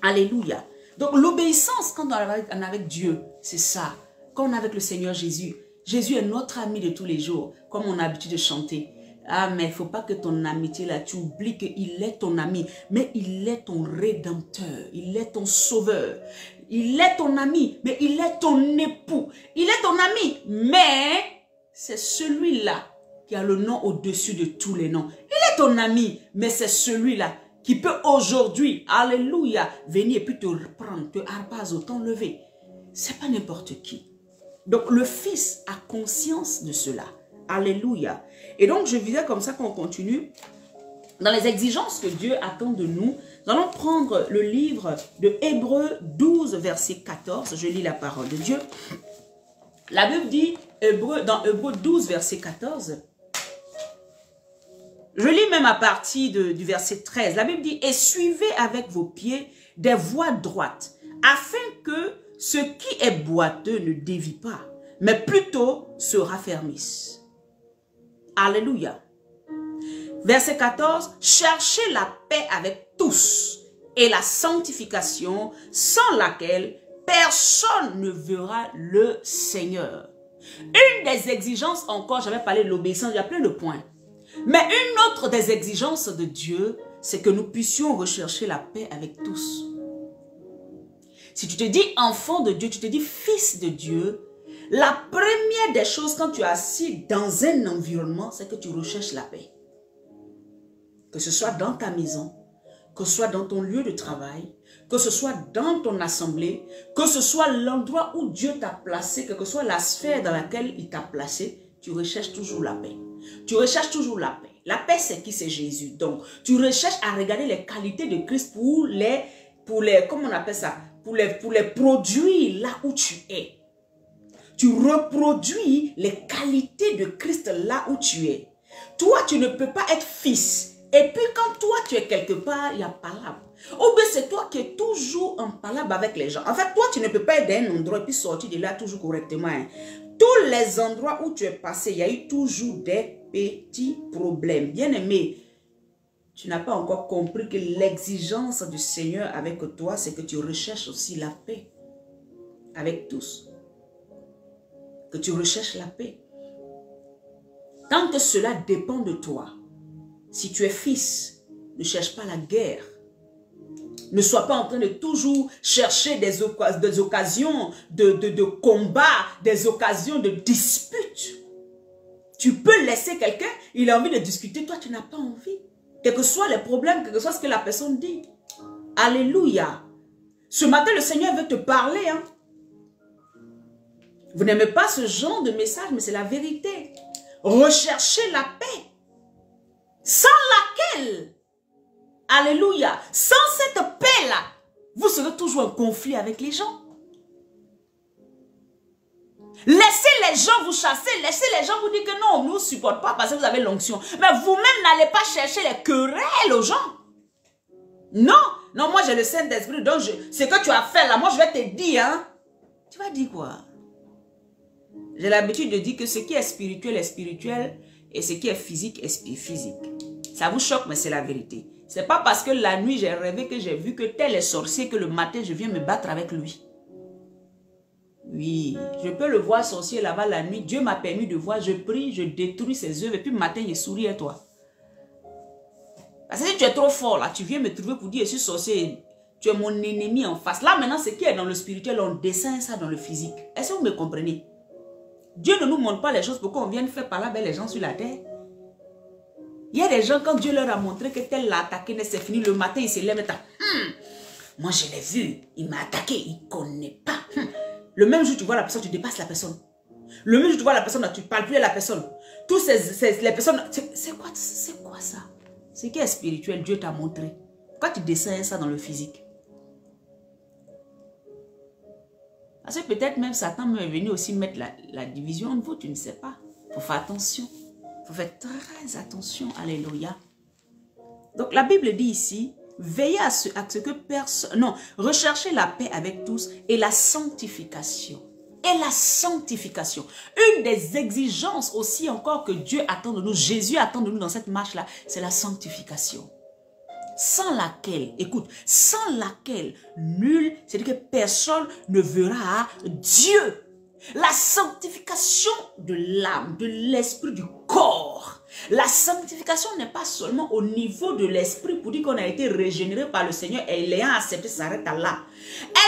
Alléluia. Donc l'obéissance quand on est avec Dieu, c'est ça. Quand on est avec le Seigneur Jésus, Jésus est notre ami de tous les jours, comme on a l'habitude de chanter. Ah, mais il ne faut pas que ton amitié là, tu oublies qu'il est ton ami, mais il est ton rédempteur, il est ton sauveur. Il est ton ami, mais il est ton époux. Il est ton ami, mais c'est celui-là qui a le nom au-dessus de tous les noms. Il est ton ami, mais c'est celui-là qui peut aujourd'hui, alléluia, venir et puis te reprendre, te harpazo, t'enlever. C'est pas n'importe qui. Donc le Fils a conscience de cela. Alléluia. Et donc je disais comme ça qu'on continue. Dans les exigences que Dieu attend de nous, nous allons prendre le livre de Hébreux 12, verset 14. Je lis la parole de Dieu. La Bible dit, dans Hébreux 12, verset 14, je lis même à partir du verset 13. La Bible dit, et suivez avec vos pieds des voies droites, afin que ce qui est boiteux ne dévie pas, mais plutôt se raffermisse. Alléluia. Verset 14, cherchez la paix avec tous et la sanctification sans laquelle personne ne verra le Seigneur. Une des exigences encore, j'avais parlé de l'obéissance, il y a plein de points. Mais une autre des exigences de Dieu, c'est que nous puissions rechercher la paix avec tous. Si tu te dis enfant de Dieu, tu te dis fils de Dieu, la première des choses quand tu es assis dans un environnement, c'est que tu recherches la paix. Que ce soit dans ta maison, que ce soit dans ton lieu de travail, que ce soit dans ton assemblée, que ce soit l'endroit où Dieu t'a placé, quelle que soit la sphère dans laquelle il t'a placé, tu recherches toujours la paix. Tu recherches toujours la paix. La paix, c'est qui? C'est Jésus. Donc, tu recherches à regarder les qualités de Christ pour les comment on appelle ça? Pour les produire là où tu es. Tu reproduis les qualités de Christ là où tu es. Toi, tu ne peux pas être fils. Et puis quand toi, tu es quelque part, il y a palabre. Ou bien c'est toi qui es toujours en palabre avec les gens. En fait, toi, tu ne peux pas être dans un endroit et puis sortir de là toujours correctement. Hein. Tous les endroits où tu es passé, il y a eu toujours des petits problèmes. Bien aimé, tu n'as pas encore compris que l'exigence du Seigneur avec toi, c'est que tu recherches aussi la paix avec tous. Que tu recherches la paix. Tant que cela dépend de toi, si tu es fils, ne cherche pas la guerre. Ne sois pas en train de toujours chercher des occasions de combat, des occasions de dispute. Tu peux laisser quelqu'un, il a envie de discuter, toi tu n'as pas envie. Quels que soient les problèmes, quel que soit ce que la personne dit. Alléluia. Ce matin, le Seigneur veut te parler. Hein. Vous n'aimez pas ce genre de message, mais c'est la vérité. Recherchez la paix. Sans laquelle, alléluia, sans cette paix-là, vous serez toujours en conflit avec les gens. Laissez les gens vous chasser, laissez les gens vous dire que non, on ne vous supporte pas parce que vous avez l'onction. Mais vous-même n'allez pas chercher les querelles aux gens. Non, non, moi j'ai le Saint-Esprit, donc ce que tu as fait là, moi je vais te dire, hein. Tu vas dire quoi? J'ai l'habitude de dire que ce qui est spirituel et ce qui est physique est physique. Ça vous choque, mais c'est la vérité. C'est pas parce que la nuit j'ai rêvé que j'ai vu que tel est sorcier que le matin je viens me battre avec lui. Oui, je peux le voir sorcier là-bas la nuit. Dieu m'a permis de voir, je prie, je détruis ses œuvres et puis le matin il sourit à toi. Parce que si tu es trop fort là, tu viens me trouver pour dire je suis sorcier, tu es mon ennemi en face. Là maintenant, ce qui est dans le spirituel, on dessine ça dans le physique. Est-ce que vous me comprenez? Dieu ne nous montre pas les choses pour qu'on vienne faire parler avec les gens sur la terre. Il y a des gens, quand Dieu leur a montré que tel l'a attaqué, c'est fini, le matin, il se lève et moi, je l'ai vu, il m'a attaqué, il ne connaît pas. Le même jour, tu vois la personne, tu dépasses la personne. Le même jour, tu vois la personne, tu ne parles plus à la personne. Tous les personnes, c'est quoi ça? Ce qui est spirituel, Dieu t'a montré. Pourquoi tu dessines ça dans le physique? Parce que peut-être même Satan est venu aussi mettre la division en vous, tu ne sais pas. Il faut faire attention. Il faut faire très attention. Alléluia. Donc la Bible dit ici, veillez à ce que personne... Non, recherchez la paix avec tous et la sanctification. Et la sanctification. Une des exigences aussi encore que Dieu attend de nous, Jésus attend de nous dans cette marche-là, c'est la sanctification. Sans laquelle, écoute, sans laquelle nul, c'est-à-dire que personne ne verra Dieu. La sanctification de l'âme, de l'esprit, du corps. La sanctification n'est pas seulement au niveau de l'esprit pour dire qu'on a été régénéré par le Seigneur et l'ayant accepté s'arrête à là.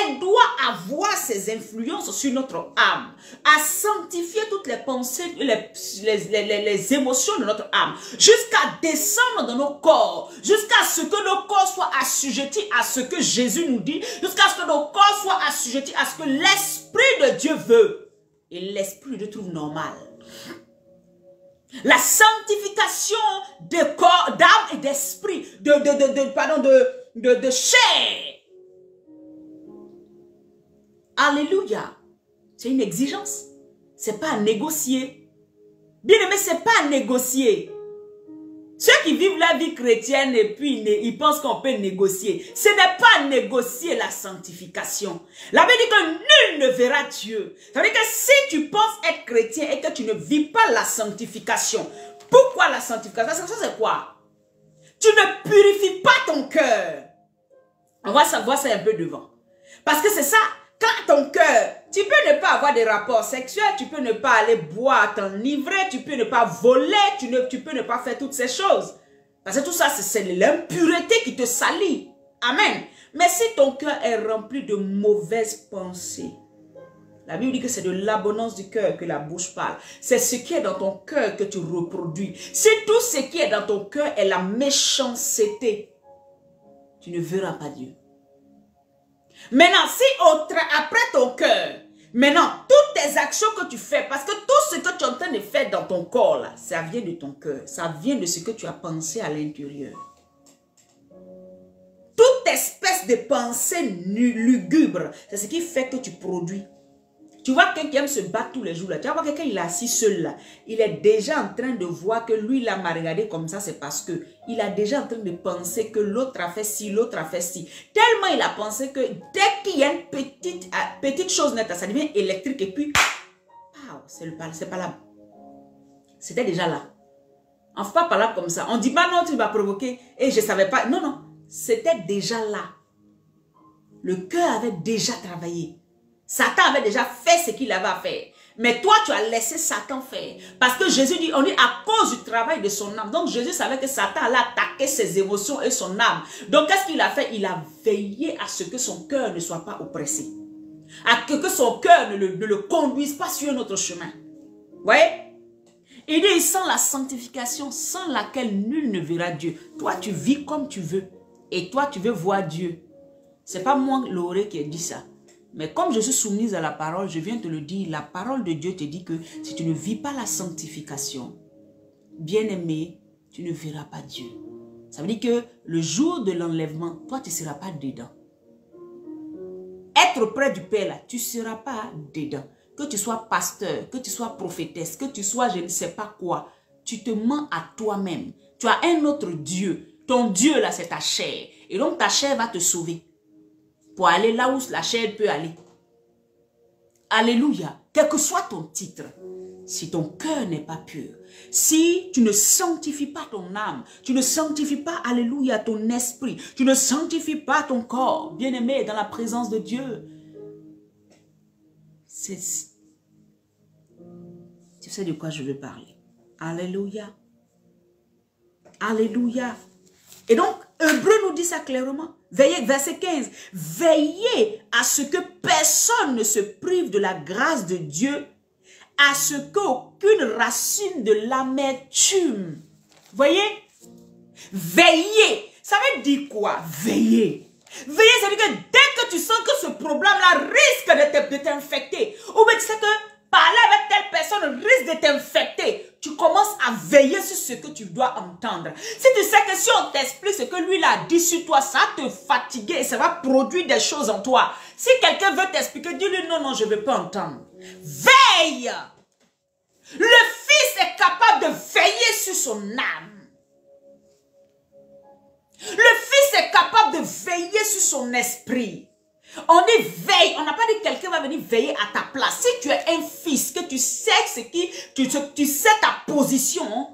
Elle doit avoir ses influences sur notre âme, à sanctifier toutes les pensées, les émotions de notre âme, jusqu'à descendre dans nos corps, jusqu'à ce que nos corps soient assujettis à ce que Jésus nous dit, jusqu'à ce que nos corps soient assujettis à ce que l'Esprit de Dieu veut. Et l'Esprit de Dieu trouve normal. La sanctification de corps, d'âme et d'esprit, de chair. Alléluia. C'est une exigence. C'est pas à négocier. Bien aimé, c'est pas à négocier. Ceux qui vivent la vie chrétienne et puis ils pensent qu'on peut négocier. Ce n'est pas négocier la sanctification. La Bible dit que nul ne verra Dieu. Ça veut dire que si tu penses être chrétien et que tu ne vis pas la sanctification, pourquoi la sanctification? La sanctification c'est quoi? Tu ne purifies pas ton cœur. On va savoir ça un peu devant. Parce que c'est ça. Quand ton cœur, tu peux ne pas avoir des rapports sexuels, tu peux ne pas aller boire, t'enivrer, tu peux ne pas voler, tu peux ne pas faire toutes ces choses. Parce que tout ça, c'est l'impureté qui te salit. Amen. Mais si ton cœur est rempli de mauvaises pensées, la Bible dit que c'est de l'abondance du cœur que la bouche parle. C'est ce qui est dans ton cœur que tu reproduis. Si tout ce qui est dans ton cœur est la méchanceté, tu ne verras pas Dieu. Maintenant, si après ton cœur, maintenant, toutes tes actions que tu fais, parce que tout ce que tu es en train de faire dans ton corps, là, ça vient de ton cœur. Ça vient de ce que tu as pensé à l'intérieur. Toute espèce de pensée lugubre, c'est ce qui fait que tu produis. Tu vois quelqu'un qui aime se battre tous les jours là. Tu vois quelqu'un, il est assis seul là. Il est déjà en train de voir que lui, il m'a regardé comme ça. C'est parce que il a déjà en train de penser que l'autre a fait ci, l'autre a fait ci. Tellement il a pensé que dès qu'il y a une petite chose nette, ça devient électrique et puis, c'est pas là. C'était déjà là. On ne fait pas là comme ça. On dit, bah non, tu vas provoquer. Et je ne savais pas. Non, non. C'était déjà là. Le cœur avait déjà travaillé. Satan avait déjà fait ce qu'il avait à faire. Mais toi, tu as laissé Satan faire. Parce que Jésus dit, on dit à cause du travail de son âme. Donc Jésus savait que Satan allait attaquer ses émotions et son âme. Donc qu'est-ce qu'il a fait? Il a veillé à ce que son cœur ne soit pas oppressé. À que son cœur ne le conduise pas sur un autre chemin. Vous voyez? Il dit, sans la sanctification, sans laquelle nul ne verra Dieu. Toi, tu vis comme tu veux. Et toi, tu veux voir Dieu. Ce n'est pas moi, Lauré, qui ai dit ça. Mais comme je suis soumise à la parole, je viens te le dire, la parole de Dieu te dit que si tu ne vis pas la sanctification, bien-aimé, tu ne verras pas Dieu. Ça veut dire que le jour de l'enlèvement, toi, tu ne seras pas dedans. Être près du Père, là, tu ne seras pas dedans. Que tu sois pasteur, que tu sois prophétesse, que tu sois je ne sais pas quoi, tu te mens à toi-même. Tu as un autre Dieu. Ton Dieu, là, c'est ta chair. Et donc, ta chair va te sauver. Pour aller là où la chair peut aller. Alléluia. Quel que soit ton titre, si ton cœur n'est pas pur, si tu ne sanctifies pas ton âme, tu ne sanctifies pas, alléluia, ton esprit, tu ne sanctifies pas ton corps, bien-aimé, dans la présence de Dieu, tu sais de quoi je veux parler. Alléluia. Alléluia. Et donc, Hébreu nous dit ça clairement. Veillez, verset 15. Veillez à ce que personne ne se prive de la grâce de Dieu, à ce qu'aucune racine de l'amertume. Voyez, Veiller. Ça veut dire quoi? Veiller. Veiller, ça veut dire que dès que tu sens que ce problème-là risque de t'infecter, ou bien tu sais que parler avec telle personne risque de t'infecter, tu commences à veiller sur ce que tu dois entendre. Si tu sais que si on t'explique ce que lui a dit sur toi, ça va te fatiguer et ça va produire des choses en toi. Si quelqu'un veut t'expliquer, dis-lui non, non, je ne veux pas entendre. Veille! Le Fils est capable de veiller sur son âme. Le Fils est capable de veiller sur son esprit. On est veille, on n'a pas dit que quelqu'un va venir veiller à ta place. Si tu es un fils, que tu sais tu sais ta position,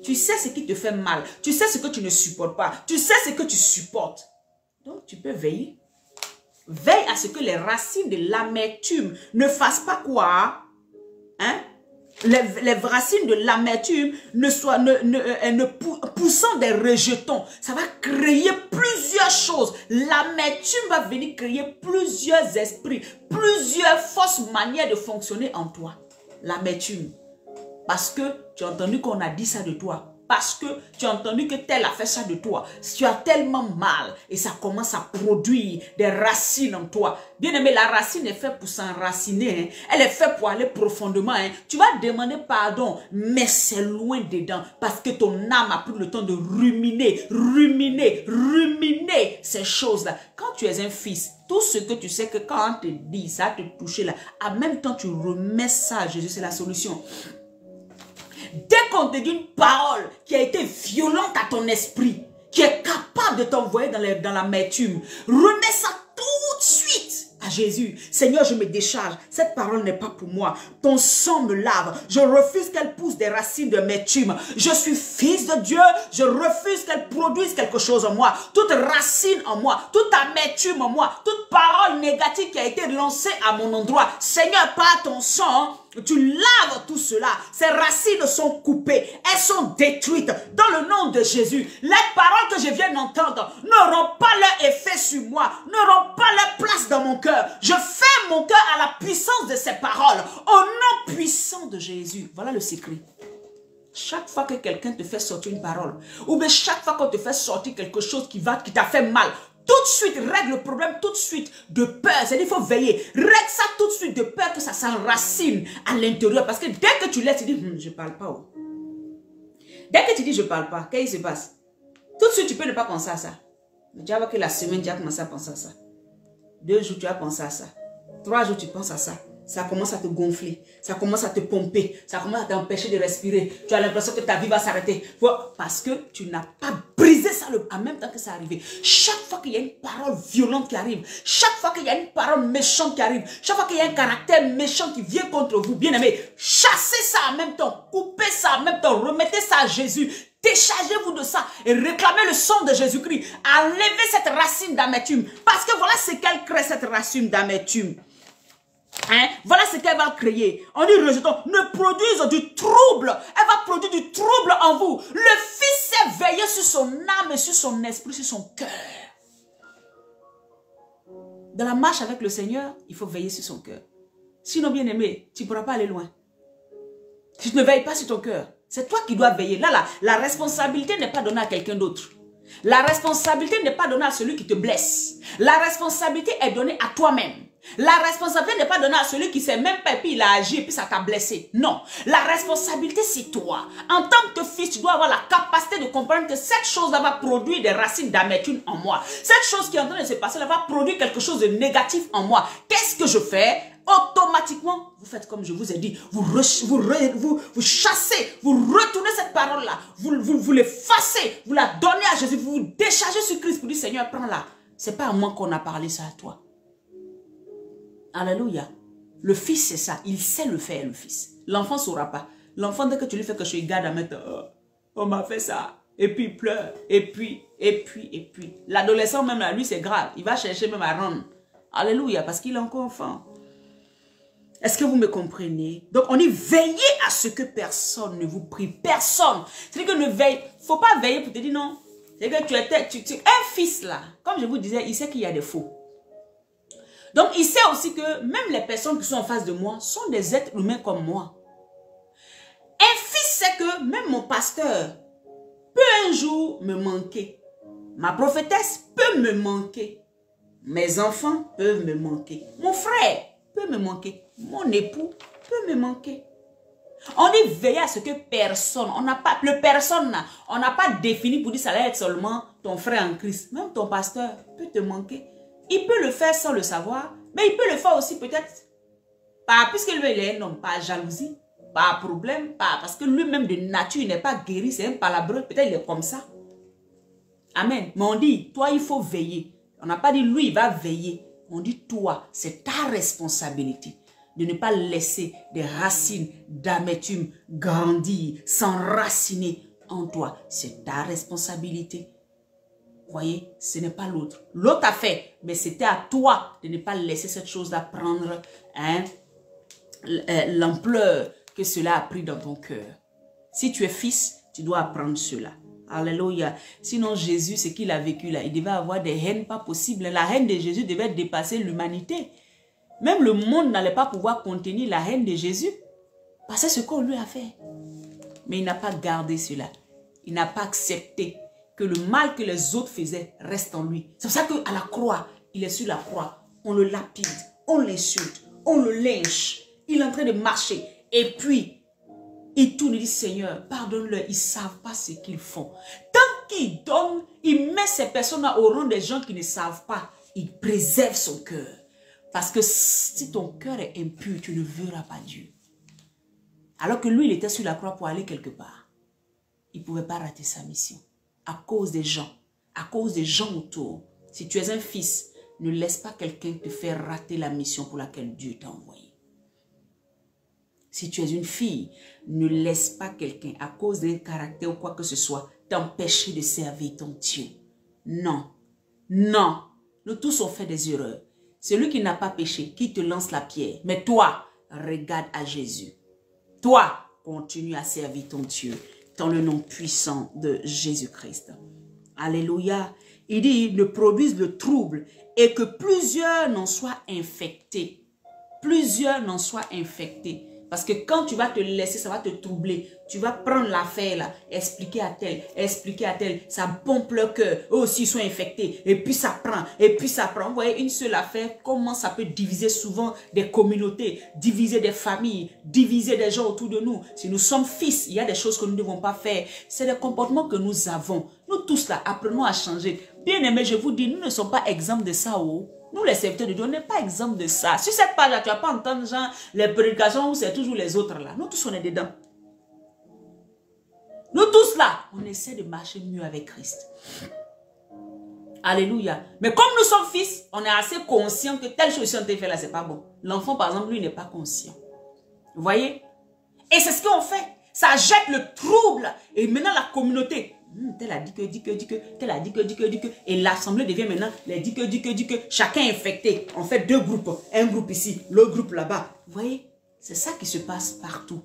tu sais ce qui te fait mal, tu sais ce que tu ne supportes pas, tu sais ce que tu supportes. Donc tu peux veiller. Veille à ce que les racines de l'amertume ne fassent pas quoi? Hein? Les racines de l'amertume ne poussant des rejetons. Ça va créer plusieurs choses. L'amertume va venir créer plusieurs esprits, plusieurs fausses manières de fonctionner en toi. L'amertume. Parce que tu as entendu qu'on a dit ça de toi. Parce que tu as entendu que tel a fait ça de toi. Tu as tellement mal et ça commence à produire des racines en toi. Bien aimé, la racine est faite pour s'enraciner. Hein. Elle est faite pour aller profondément. Hein. Tu vas demander pardon, mais c'est loin dedans. Parce que ton âme a pris le temps de ruminer ces choses-là. Quand tu es un fils, tout ce que tu sais que quand on te dit, ça va te toucher là, en même temps tu remets ça à Jésus, c'est la solution. Dès qu'on te dit une parole qui a été violente à ton esprit, qui est capable de t'envoyer dans l'amertume, remets ça tout de suite à Jésus. Seigneur, je me décharge. Cette parole n'est pas pour moi. Ton sang me lave. Je refuse qu'elle pousse des racines d'amertume. Je suis fils de Dieu. Je refuse qu'elle produise quelque chose en moi. Toute racine en moi, toute amertume en moi, toute parole négative qui a été lancée à mon endroit. Seigneur, par ton sang, tu laves tout cela. Ces racines sont coupées. Elles sont détruites. Dans le nom de Jésus, les paroles que je viens d'entendre n'auront pas leur effet sur moi. N'auront pas leur place dans mon cœur. Je ferme mon cœur à la puissance de ces paroles. Au nom puissant de Jésus. Voilà le secret. Chaque fois que quelqu'un te fait sortir une parole, ou bien chaque fois qu'on te fait sortir quelque chose qui t'a fait mal, tout de suite, règle le problème tout de suite de peur. C'est-à-dire qu'il faut veiller. Règle ça tout de suite de peur que ça s'enracine à l'intérieur. Parce que dès que tu laisses, tu dis, je ne parle pas. Oh. Dès que tu dis, je ne parle pas, qu'est-ce qui se passe? Tout de suite, tu peux ne pas penser à ça. Mais tu vas voir que la semaine, tu as commencé à penser à ça. 2 jours, tu as pensé à ça. 3 jours, tu penses à ça. Ça commence à te gonfler. Ça commence à te pomper. Ça commence à t'empêcher de respirer. Tu as l'impression que ta vie va s'arrêter. Parce que tu n'as pas brisé ça en même temps que ça arrive. Chaque fois qu'il y a une parole violente qui arrive, chaque fois qu'il y a une parole méchante qui arrive, chaque fois qu'il y a un caractère méchant qui vient contre vous, bien aimé, chassez ça en même temps. Coupez ça en même temps. Remettez ça à Jésus. Déchargez-vous de ça et réclamez le sang de Jésus-Christ. Enlevez cette racine d'amertume. Parce que voilà ce qu'elle crée, cette racine d'amertume. Hein? Voilà ce qu'elle va créer. On dit rejetons, ne produise du trouble. Elle va produire du trouble en vous. Le Fils s'est veillé sur son âme, sur son esprit, sur son cœur. Dans la marche avec le Seigneur, il faut veiller sur son cœur. Sinon, bien aimé, tu ne pourras pas aller loin. Si tu ne veilles pas sur ton cœur, c'est toi qui dois veiller. Là, la responsabilité n'est pas donnée à quelqu'un d'autre. La responsabilité n'est pas donnée à celui qui te blesse. La responsabilité est donnée à toi-même. La responsabilité n'est pas donnée à celui qui ne sait même pas et puis il a agi et puis ça t'a blessé. Non. La responsabilité, c'est toi. En tant que fils, tu dois avoir la capacité de comprendre que cette chose-là va produire des racines d'amertume en moi. Cette chose qui est en train de se passer, là va produire quelque chose de négatif en moi. Qu'est-ce que je fais? Automatiquement, vous faites comme je vous ai dit. Vous chassez, vous retournez cette parole-là. Vous l'effacez, vous la donnez à Jésus. Vous vous déchargez sur Christ pour dire, Seigneur, prends-la. Ce n'est pas à moi qu'on a parlé ça à toi. Alléluia. Le fils, c'est ça. Il sait le faire, le fils. L'enfant ne saura pas. L'enfant, dès que tu lui fais que je garde à mettre, on m'a fait ça. Et puis il pleure. Et puis. L'adolescent, même là, lui, c'est grave. Il va chercher même à rendre. Alléluia, parce qu'il est encore enfant. Est-ce que vous me comprenez? Donc, on dit veillez à ce que personne ne vous prie. Personne. C'est-à-dire que ne veille. Il ne faut pas veiller pour te dire non. C'est-à-dire que un fils là, comme je vous disais, il sait qu'il y a des faux. Donc, il sait aussi que même les personnes qui sont en face de moi sont des êtres humains comme moi. Un fils sait que même mon pasteur peut un jour me manquer. Ma prophétesse peut me manquer. Mes enfants peuvent me manquer. Mon frère peut me manquer. Mon époux peut me manquer. On dit veiller à ce que personne, on n'a pas défini pour dire ça va être seulement ton frère en Christ. Même ton pasteur peut te manquer. Il peut le faire sans le savoir, mais il peut le faire aussi peut-être. Pas puisque lui il est un homme, pas jalousie, pas problème, pas parce que lui-même de nature il n'est pas guéri, c'est un palabreux, peut-être il est comme ça. Amen. Mais on dit, toi il faut veiller. On n'a pas dit lui il va veiller. On dit toi, c'est ta responsabilité de ne pas laisser des racines d'amertume grandir, s'enraciner en toi. C'est ta responsabilité. Vous voyez, ce n'est pas l'autre. L'autre a fait, mais c'était à toi de ne pas laisser cette chose-là prendre l'ampleur que cela a pris dans ton cœur. Si tu es fils, tu dois apprendre cela. Alléluia. Sinon, Jésus, ce qu'il a vécu là, il devait avoir des haines pas possibles. La haine de Jésus devait dépasser l'humanité. Même le monde n'allait pas pouvoir contenir la haine de Jésus. Parce que c'est ce qu'on lui a fait. Mais il n'a pas gardé cela. Il n'a pas accepté que le mal que les autres faisaient reste en lui. C'est pour ça qu'à la croix, il est sur la croix. On le lapide, on l'insulte, on le lynche. Il est en train de marcher. Et puis, il tourne et dit, Seigneur, pardonne-leur. Ils ne savent pas ce qu'ils font. Tant qu'il donne, il met ces personnes-là au rang des gens qui ne savent pas. Il préserve son cœur. Parce que si ton cœur est impur, tu ne verras pas Dieu. Alors que lui, il était sur la croix pour aller quelque part. Il ne pouvait pas rater sa mission. À cause des gens autour. Si tu es un fils, ne laisse pas quelqu'un te faire rater la mission pour laquelle Dieu t'a envoyé. Si tu es une fille, ne laisse pas quelqu'un, à cause d'un caractère ou quoi que ce soit, t'empêcher de servir ton Dieu. Non, non, nous tous on fait des erreurs. Celui qui n'a pas péché, qui te lance la pierre. Mais toi, regarde à Jésus. Toi, continue à servir ton Dieu dans le nom puissant de Jésus-Christ. Alléluia. Il dit, ne produisent le trouble et que plusieurs n'en soient infectés. Plusieurs n'en soient infectés. Parce que quand tu vas te laisser, ça va te troubler. Tu vas prendre l'affaire là, expliquer à tel, ça pompe le cœur. Eux aussi ils sont infectés. Et puis ça prend, et puis ça prend. Vous voyez, une seule affaire, comment ça peut diviser souvent des communautés, diviser des familles, diviser des gens autour de nous. Si nous sommes fils, il y a des choses que nous ne devons pas faire. C'est des comportements que nous avons. Nous tous là, apprenons à changer. Bien aimés, je vous dis, nous ne sommes pas exempts de ça. Nous, les serviteurs de Dieu, on n'est pas exempts de ça. Sur cette page-là, tu ne vas pas entendre genre, les prédications où c'est toujours les autres là. Nous tous, on est dedans. Nous tous là, on essaie de marcher mieux avec Christ. Alléluia. Mais comme nous sommes fils, on est assez conscient que telle chose on t'a fait là, c'est pas bon. L'enfant, par exemple, lui, n'est pas conscient. Vous voyez? Et c'est ce qu'on fait. Ça jette le trouble. Et maintenant, la communauté... tel a dit que, tel a dit que. Et l'assemblée devient maintenant les dit que. Chacun est infecté. On fait deux groupes. Un groupe ici, l'autre groupe là-bas. Vous voyez, c'est ça qui se passe partout.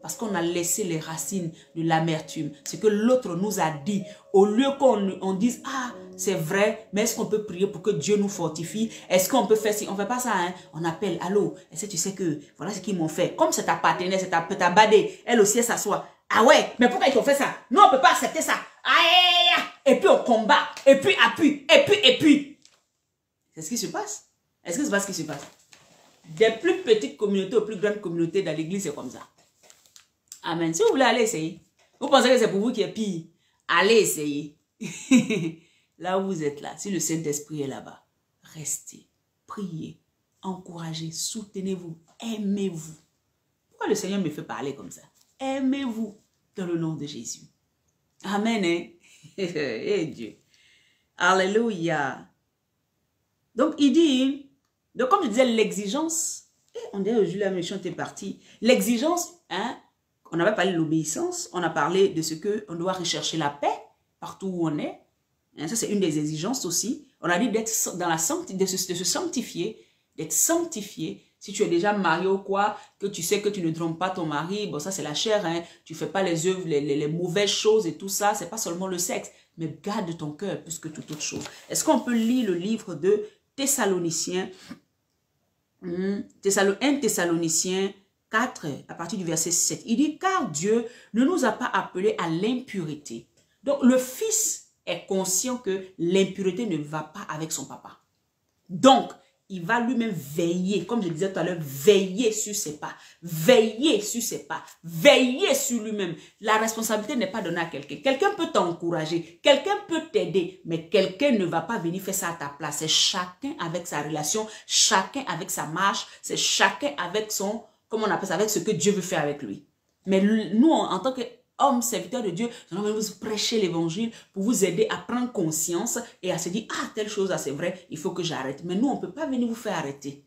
Parce qu'on a laissé les racines de l'amertume. Ce que l'autre nous a dit. Au lieu qu'on dise, ah, c'est vrai, mais est-ce qu'on peut prier pour que Dieu nous fortifie? Est-ce qu'on peut faire si on ne fait pas ça, hein? On appelle, allô, est-ce que tu sais que, voilà ce qu'ils m'ont fait. Comme c'est ta partenaire, c'est ta badée, elle aussi, elle s'assoit. Ah ouais, mais pourquoi ils t'ont fait ça? Nous, on ne peut pas accepter ça. Aïe, et puis on combat, et puis appuie, et puis. C'est ce qui se passe. Est-ce que c'est pas ce qui se passe? Des plus petites communautés aux plus grandes communautés dans l'église, c'est comme ça. Amen. Si vous voulez aller essayer, vous pensez que c'est pour vous qui est pire, allez essayer. Là où vous êtes là, si le Saint-Esprit est là-bas, restez, priez, encouragez, soutenez-vous, aimez-vous. Pourquoi le Seigneur me fait parler comme ça? Aimez-vous dans le nom de Jésus. Amen. Hein? Et Dieu. Alléluia. Donc il dit, donc comme je disais, l'exigence, on dirait aujourd'hui la méchante est partie. L'exigence, hein, on avait parlé de l'obéissance, on a parlé de ce qu'on doit rechercher la paix partout où on est. Hein, ça c'est une des exigences aussi. On a dit d'être dans la de se sanctifier, d'être sanctifié. Si tu es déjà marié ou quoi, que tu sais que tu ne trompes pas ton mari, bon ça c'est la chair, hein, tu ne fais pas les œuvres, les mauvaises choses et tout ça, c'est pas seulement le sexe, mais garde ton cœur plus que toute autre chose. Est-ce qu'on peut lire le livre de Thessaloniciens, 1 Thessaloniciens 4, à partir du verset 7, il dit, car Dieu ne nous a pas appelés à l'impurité, Donc, le fils est conscient que l'impureté ne va pas avec son papa. Donc, il va lui-même veiller, comme je disais tout à l'heure, veiller sur ses pas, veiller sur ses pas, veiller sur lui-même. La responsabilité n'est pas donnée à quelqu'un. Quelqu'un peut t'encourager, quelqu'un peut t'aider, mais quelqu'un ne va pas venir faire ça à ta place. C'est chacun avec sa relation, chacun avec sa marche, c'est chacun avec son, comment on appelle ça, avec ce que Dieu veut faire avec lui. Mais nous, en tant que homme, serviteur de Dieu, nous allons vous prêcher l'évangile pour vous aider à prendre conscience et à se dire, ah, telle chose, c'est vrai, il faut que j'arrête. Mais nous, on ne peut pas venir vous faire arrêter.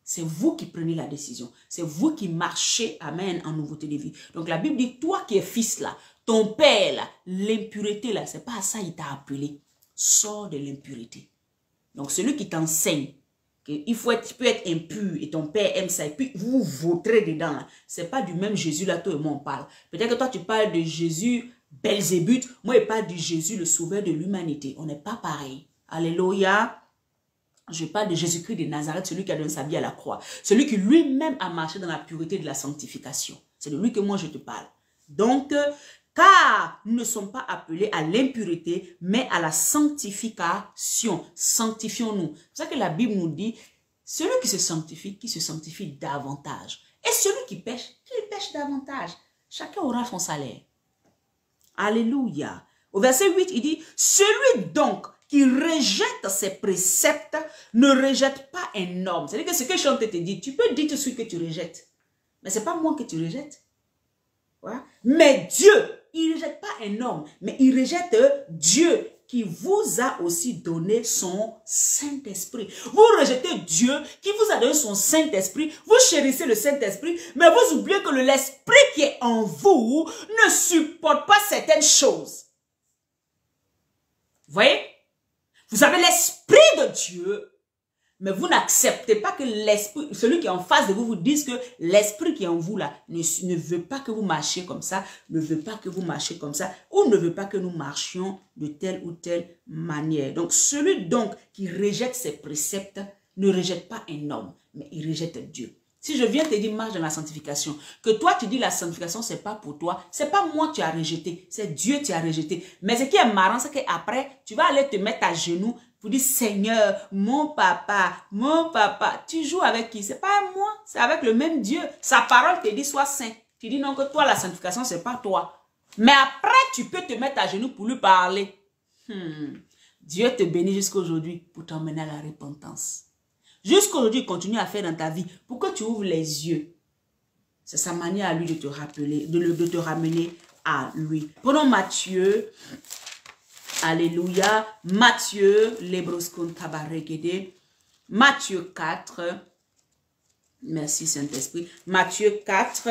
C'est vous qui prenez la décision. C'est vous qui marchez, amen, en nouveauté de vie. Donc la Bible dit, toi qui es fils là, ton père là, l'impureté là, c'est pas à ça il t'a appelé. Sors de l'impureté. Donc celui qui t'enseigne, il faut être, tu peux être impur et ton père aime ça et puis vous vautrez dedans. Ce n'est pas du même Jésus là, toi et moi on parle. Peut-être que toi tu parles de Jésus Belzébuth, moi je parle de Jésus le sauveur de l'humanité. On n'est pas pareil. Alléluia. Je parle de Jésus-Christ de Nazareth, celui qui a donné sa vie à la croix. Celui qui lui-même a marché dans la pureté de la sanctification. C'est de lui que moi je te parle. Donc, car nous ne sommes pas appelés à l'impureté, mais à la sanctification. Sanctifions-nous. C'est ça que la Bible nous dit, celui qui se sanctifie davantage. Et celui qui pêche, qu'il pêche davantage. Chacun aura son salaire. Alléluia. Au verset 8, il dit, celui donc qui rejette ses préceptes ne rejette pas un homme. C'est-à-dire que ce que je suis en train de te dire, tu peux dire tout de suite que tu rejettes. Mais ce n'est pas moi que tu rejettes. Voilà. Mais Dieu, il ne rejette pas un homme, mais il rejette Dieu qui vous a aussi donné son Saint-Esprit. Vous rejetez Dieu qui vous a donné son Saint-Esprit, vous chérissez le Saint-Esprit, mais vous oubliez que l'Esprit qui est en vous ne supporte pas certaines choses. Vous voyez? Vous avez l'Esprit de Dieu, mais vous n'acceptez pas que l'esprit, celui qui est en face de vous, vous dise que l'esprit qui est en vous là ne veut pas que vous marchiez comme ça, ne veut pas que vous marchiez comme ça, ou ne veut pas que nous marchions de telle ou telle manière. Donc celui donc qui rejette ses préceptes ne rejette pas un homme, mais il rejette Dieu. Si je viens te dire marche dans la sanctification, que toi tu dis la sanctification c'est pas pour toi, c'est pas moi que tu as rejeté, c'est Dieu qui a rejeté. Mais ce qui est marrant, c'est qu'après tu vas aller te mettre à genoux pour dire Seigneur, mon papa, tu joues avec qui? C'est pas moi, c'est avec le même Dieu. Sa parole te dit sois saint. Tu dis non que toi la sanctification c'est pas toi. Mais après tu peux te mettre à genoux pour lui parler. Dieu te bénit jusqu'aujourd'hui pour t'emmener à la repentance. Jusqu'aujourd'hui, continue à faire dans ta vie pour que tu ouvres les yeux. C'est sa manière à lui de te rappeler, de te ramener à lui. Prenons Matthieu. Alléluia. Matthieu, Matthieu 4. Merci Saint-Esprit. Matthieu 4.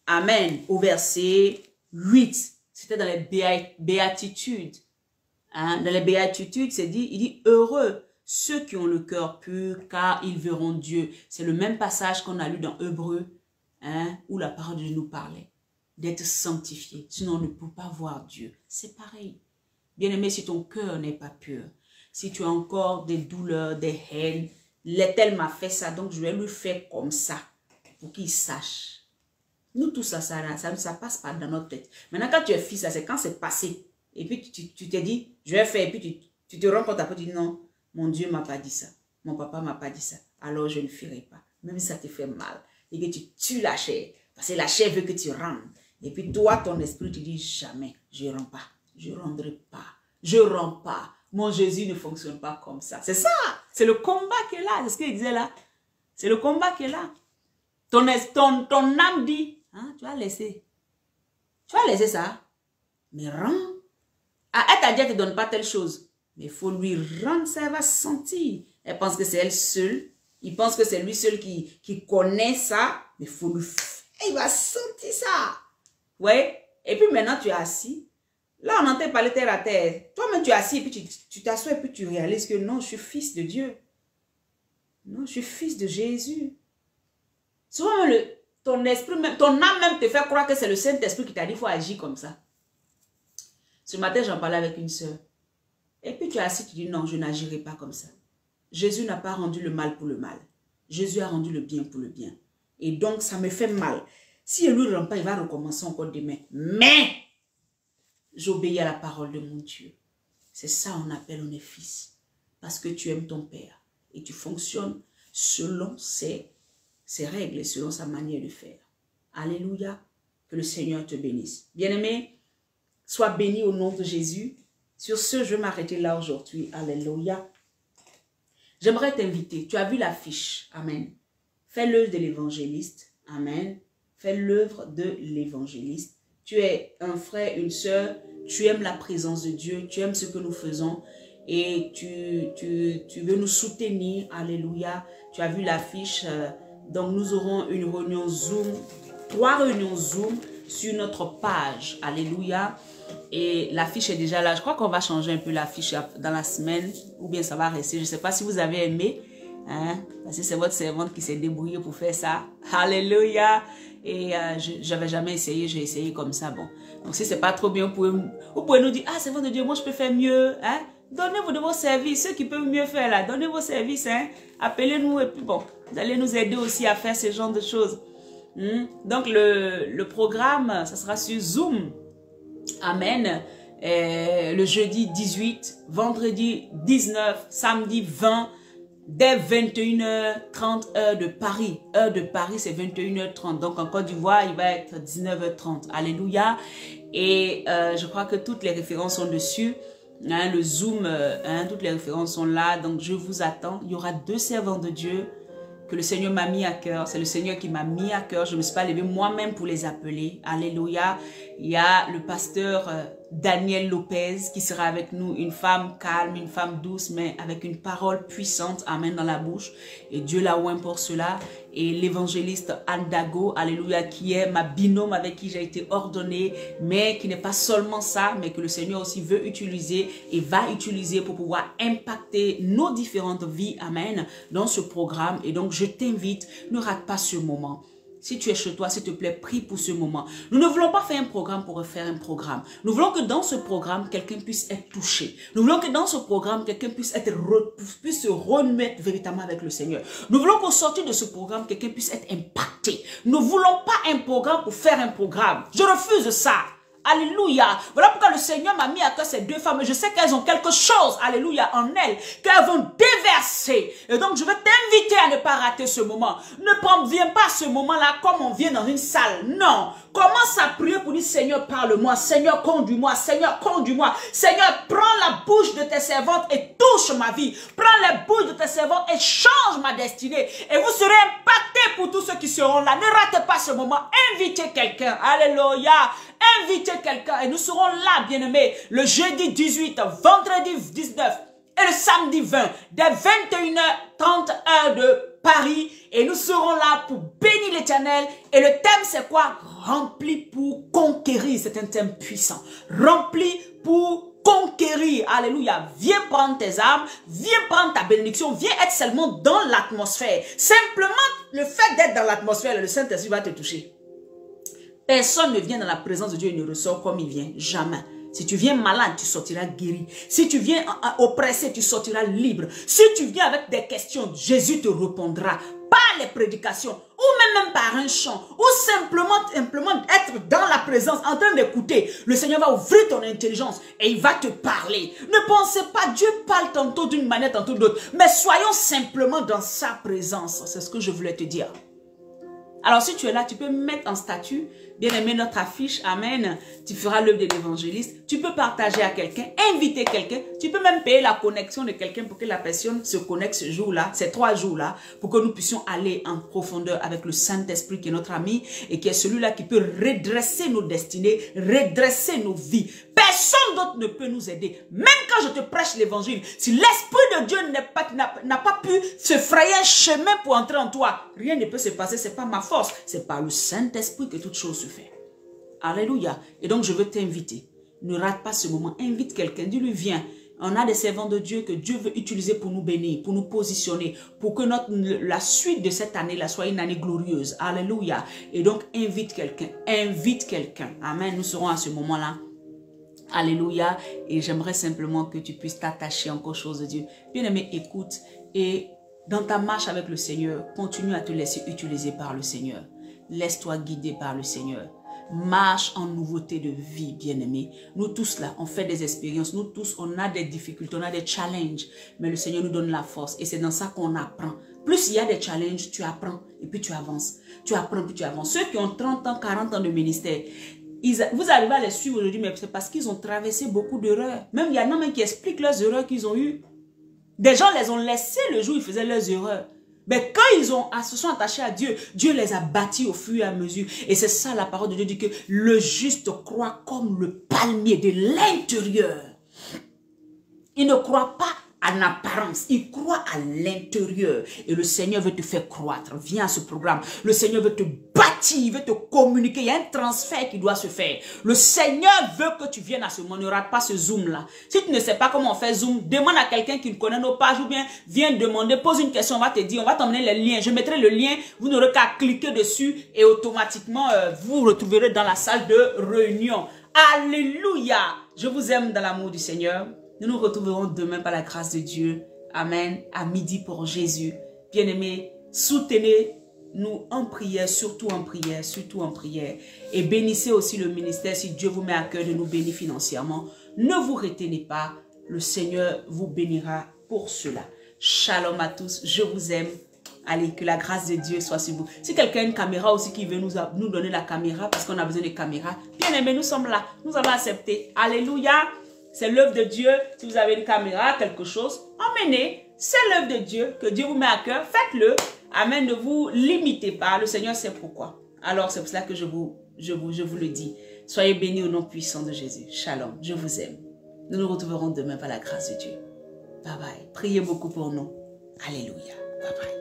Amen. Au verset 8. C'était dans les béatitudes. Hein? Dans les béatitudes, il dit heureux ceux qui ont le cœur pur, car ils verront Dieu. C'est le même passage qu'on a lu dans Hébreux, hein, où la parole de Dieu nous parlait. D'être sanctifié, sinon on ne peut pas voir Dieu. C'est pareil. Bien-aimé, si ton cœur n'est pas pur, si tu as encore des douleurs, des haines, l'Éternel m'a fait ça, donc je vais lui faire comme ça, pour qu'il sache. Nous, tout ça, ça passe pas dans notre tête. Maintenant, quand tu es fils, c'est quand c'est passé. Et puis, tu te dis, je vais faire, et puis tu te rends compte après, tu dis non. Mon Dieu ne m'a pas dit ça. Mon papa ne m'a pas dit ça. Alors je ne ferai pas. Même si ça te fait mal. Et que tu tues la chair. Parce que la chair veut que tu rentres. Et puis toi, ton esprit, tu dis jamais. Je ne rends pas. Je ne rendrai pas. Je ne rends pas. Mon Jésus ne fonctionne pas comme ça. C'est ça. C'est le combat qui est là. C'est ce qu'il disait là. C'est le combat qui est là. Ton âme dit, hein, tu vas laisser. Tu vas laisser ça. Mais rends. Ah, elle t'a dit, elle ne te donne pas telle chose. Mais il faut lui rendre ça, elle va sentir. Elle pense que c'est elle seule. Il pense que c'est lui seul qui connaît ça. Mais il faut lui... Il va sentir ça. Ouais. Et puis maintenant, tu es assis. Là, on entend parler terre à terre. Toi-même, tu es assis et puis tu t'assois et puis tu réalises que non, je suis fils de Dieu. Non, je suis fils de Jésus. Souvent, ton esprit, même, ton âme même te fait croire que c'est le Saint-Esprit qui t'a dit qu'il faut agir comme ça. Ce matin, j'en parlais avec une sœur. Et puis tu es assis, tu dis non, je n'agirai pas comme ça. Jésus n'a pas rendu le mal pour le mal. Jésus a rendu le bien pour le bien. Et donc ça me fait mal. Si il ne lui rend pas, il va recommencer encore demain. Mais, obéis à la parole de mon Dieu. C'est ça on appelle on est fils. Parce que tu aimes ton Père. Et tu fonctionnes selon ses règles et selon sa manière de faire. Alléluia. Que le Seigneur te bénisse. Bien-aimé, sois béni au nom de Jésus. Sur ce, je vais m'arrêter là aujourd'hui. Alléluia. J'aimerais t'inviter. Tu as vu l'affiche. Amen. Fais l'œuvre de l'évangéliste. Amen. Fais l'œuvre de l'évangéliste. Tu es un frère, une sœur. Tu aimes la présence de Dieu. Tu aimes ce que nous faisons. Et tu veux nous soutenir. Alléluia. Tu as vu l'affiche. Donc, nous aurons une réunion Zoom. 3 réunions Zoom sur notre page. Alléluia. Et l'affiche est déjà là. Je crois qu'on va changer un peu l'affiche dans la semaine. Ou bien ça va rester. Je ne sais pas si vous avez aimé. Hein? Parce que c'est votre servante qui s'est débrouillée pour faire ça. Alléluia. Et je n'avais jamais essayé. J'ai essayé comme ça. Bon. Donc si ce n'est pas trop bien, vous pouvez nous dire, ah, servante de Dieu, moi je peux faire mieux. Hein? Donnez-vous de vos services. Ceux qui peuvent mieux faire là, donnez vos services. Hein? Appelez-nous et puis bon, vous allez nous aider aussi à faire ce genre de choses. Donc le programme, ça sera sur Zoom. Amen. Le jeudi 18, vendredi 19, samedi 20, dès 21h30, heure de Paris. Heure de Paris, c'est 21h30. Donc en Côte d'Ivoire, il va être 19h30. Alléluia. Et je crois que toutes les références sont dessus. Hein, le Zoom, toutes les références sont là. Donc je vous attends. Il y aura 2 servants de Dieu que le Seigneur m'a mis à cœur. C'est le Seigneur qui m'a mis à cœur. Je ne me suis pas levée moi-même pour les appeler. Alléluia. Il y a le pasteur Daniel Lopez qui sera avec nous. Une femme calme, une femme douce, mais avec une parole puissante. Amen, dans la bouche. Et Dieu l'a oint pour cela. Et l'évangéliste Anne Dago, alléluia, qui est ma binôme avec qui j'ai été ordonnée, mais qui n'est pas seulement ça, mais que le Seigneur aussi veut utiliser et va utiliser pour pouvoir impacter nos différentes vies, amen, dans ce programme. Et donc, je t'invite, ne rate pas ce moment. Si tu es chez toi, s'il te plaît, prie pour ce moment. Nous ne voulons pas faire un programme pour refaire un programme. Nous voulons que dans ce programme, quelqu'un puisse être touché. Nous voulons que dans ce programme, quelqu'un puisse se remettre véritablement avec le Seigneur. Nous voulons qu'au sortir de ce programme, quelqu'un puisse être impacté. Nous ne voulons pas un programme pour faire un programme. Je refuse ça. Alléluia. Voilà pourquoi le Seigneur m'a mis à cœur ces 2 femmes. Je sais qu'elles ont quelque chose, alléluia, en elles, qu'elles vont déverser. Et donc, je veux t'inviter à ne pas rater ce moment. Ne viens pas à ce moment-là comme on vient dans une salle. Non. Commence à prier pour dire, Seigneur, parle-moi. Seigneur, conduis-moi. Seigneur, conduis-moi. Seigneur, prends la bouche de tes servantes et touche ma vie. Prends la bouche de tes servantes et change ma destinée. Et vous serez impactés pour tous ceux qui seront là. Ne ratez pas ce moment. Invitez quelqu'un. Alléluia. Invitez quelqu'un et nous serons là, bien-aimés, le jeudi 18, vendredi 19 et le samedi 20, dès 21h30 heure de Paris. Et nous serons là pour bénir l'Éternel. Et le thème, c'est quoi? Rempli pour conquérir. C'est un thème puissant. Rempli pour conquérir. Alléluia. Viens prendre tes armes. Viens prendre ta bénédiction. Viens être seulement dans l'atmosphère. Simplement, le fait d'être dans l'atmosphère, le Saint-Esprit va te toucher. Personne ne vient dans la présence de Dieu et ne ressort comme il vient. Jamais. Si tu viens malade, tu sortiras guéri. Si tu viens oppressé, tu sortiras libre. Si tu viens avec des questions, Jésus te répondra. Par les prédications, ou même par un chant, ou simplement être dans la présence, en train d'écouter. Le Seigneur va ouvrir ton intelligence et il va te parler. Ne pensez pas, Dieu parle tantôt d'une manière, tantôt d'autre. Mais soyons simplement dans sa présence. C'est ce que je voulais te dire. Alors si tu es là, tu peux mettre en statut, bien aimer notre affiche, amen, tu feras l'œuvre de l'évangéliste, tu peux partager à quelqu'un, inviter quelqu'un, tu peux même payer la connexion de quelqu'un pour que la personne se connecte ce jour-là, ces 3 jours-là, pour que nous puissions aller en profondeur avec le Saint-Esprit qui est notre ami et qui est celui-là qui peut redresser nos destinées, redresser nos vies. Personne d'autre ne peut nous aider. Même quand je te prêche l'évangile, si l'Esprit de Dieu n'a pas pu se frayer un chemin pour entrer en toi, rien ne peut se passer. Ce n'est pas ma force. C'est par le Saint-Esprit que toute chose se fait. Alléluia. Et donc je veux t'inviter. Ne rate pas ce moment. Invite quelqu'un. Dis-lui, viens. On a des servants de Dieu que Dieu veut utiliser pour nous bénir, pour nous positionner, pour que la suite de cette année-là soit une année glorieuse. Alléluia. Et donc invite quelqu'un. Invite quelqu'un. Amen. Nous serons à ce moment-là. Alléluia. Et j'aimerais simplement que tu puisses t'attacher encore aux choses de Dieu. Bien-aimé, écoute. Et dans ta marche avec le Seigneur, continue à te laisser utiliser par le Seigneur. Laisse-toi guider par le Seigneur. marche en nouveauté de vie, bien-aimés. Nous tous là, on fait des expériences. Nous tous, on a des difficultés, on a des challenges. Mais le Seigneur nous donne la force. Et c'est dans ça qu'on apprend. Plus il y a des challenges, tu apprends et puis tu avances. Tu apprends puis tu avances. Ceux qui ont 30 ans, 40 ans de ministère, vous arrivez à les suivre aujourd'hui, mais c'est parce qu'ils ont traversé beaucoup d'erreurs. Même il y en a même qui expliquent leurs erreurs qu'ils ont eues. Des gens les ont laissés le jour où ils faisaient leurs erreurs. Mais quand ils se sont attachés à Dieu, Dieu les a bâtis au fur et à mesure. Et c'est ça la parole de Dieu dit que le juste croit comme le palmier de l'intérieur. Il ne croit pas en apparence, il croit à l'intérieur. Et le Seigneur veut te faire croître. Viens à ce programme. Le Seigneur veut te bâtir, il veut te communiquer. Il y a un transfert qui doit se faire. Le Seigneur veut que tu viennes à ce moment. Ne rate pas ce Zoom-là. Si tu ne sais pas comment on fait Zoom, demande à quelqu'un qui connaît nos pages ou bien viens demander, pose une question, on va te dire, on va t'emmener les liens. Je mettrai le lien, vous n'aurez qu'à cliquer dessus et automatiquement, vous vous retrouverez dans la salle de réunion. Alléluia! Je vous aime dans l'amour du Seigneur. Nous nous retrouverons demain par la grâce de Dieu. Amen. À midi pour Jésus. Bien-aimés, soutenez-nous en prière, surtout en prière, surtout en prière. Et bénissez aussi le ministère si Dieu vous met à cœur de nous bénir financièrement. Ne vous retenez pas. Le Seigneur vous bénira pour cela. Shalom à tous. Je vous aime. Allez, que la grâce de Dieu soit sur vous. Si quelqu'un a une caméra aussi qui veut nous donner la caméra parce qu'on a besoin de caméra, bien aimé, nous sommes là. Nous avons accepté. Alléluia. C'est l'œuvre de Dieu. Si vous avez une caméra, quelque chose, emmenez. C'est l'œuvre de Dieu. Que Dieu vous met à cœur. Faites-le. Amen. Ne vous limitez pas. Le Seigneur sait pourquoi. Alors, c'est pour cela que je vous le dis. Soyez bénis au nom puissant de Jésus. Shalom. Je vous aime. Nous nous retrouverons demain par la grâce de Dieu. Bye bye. Priez beaucoup pour nous. Alléluia. Bye bye.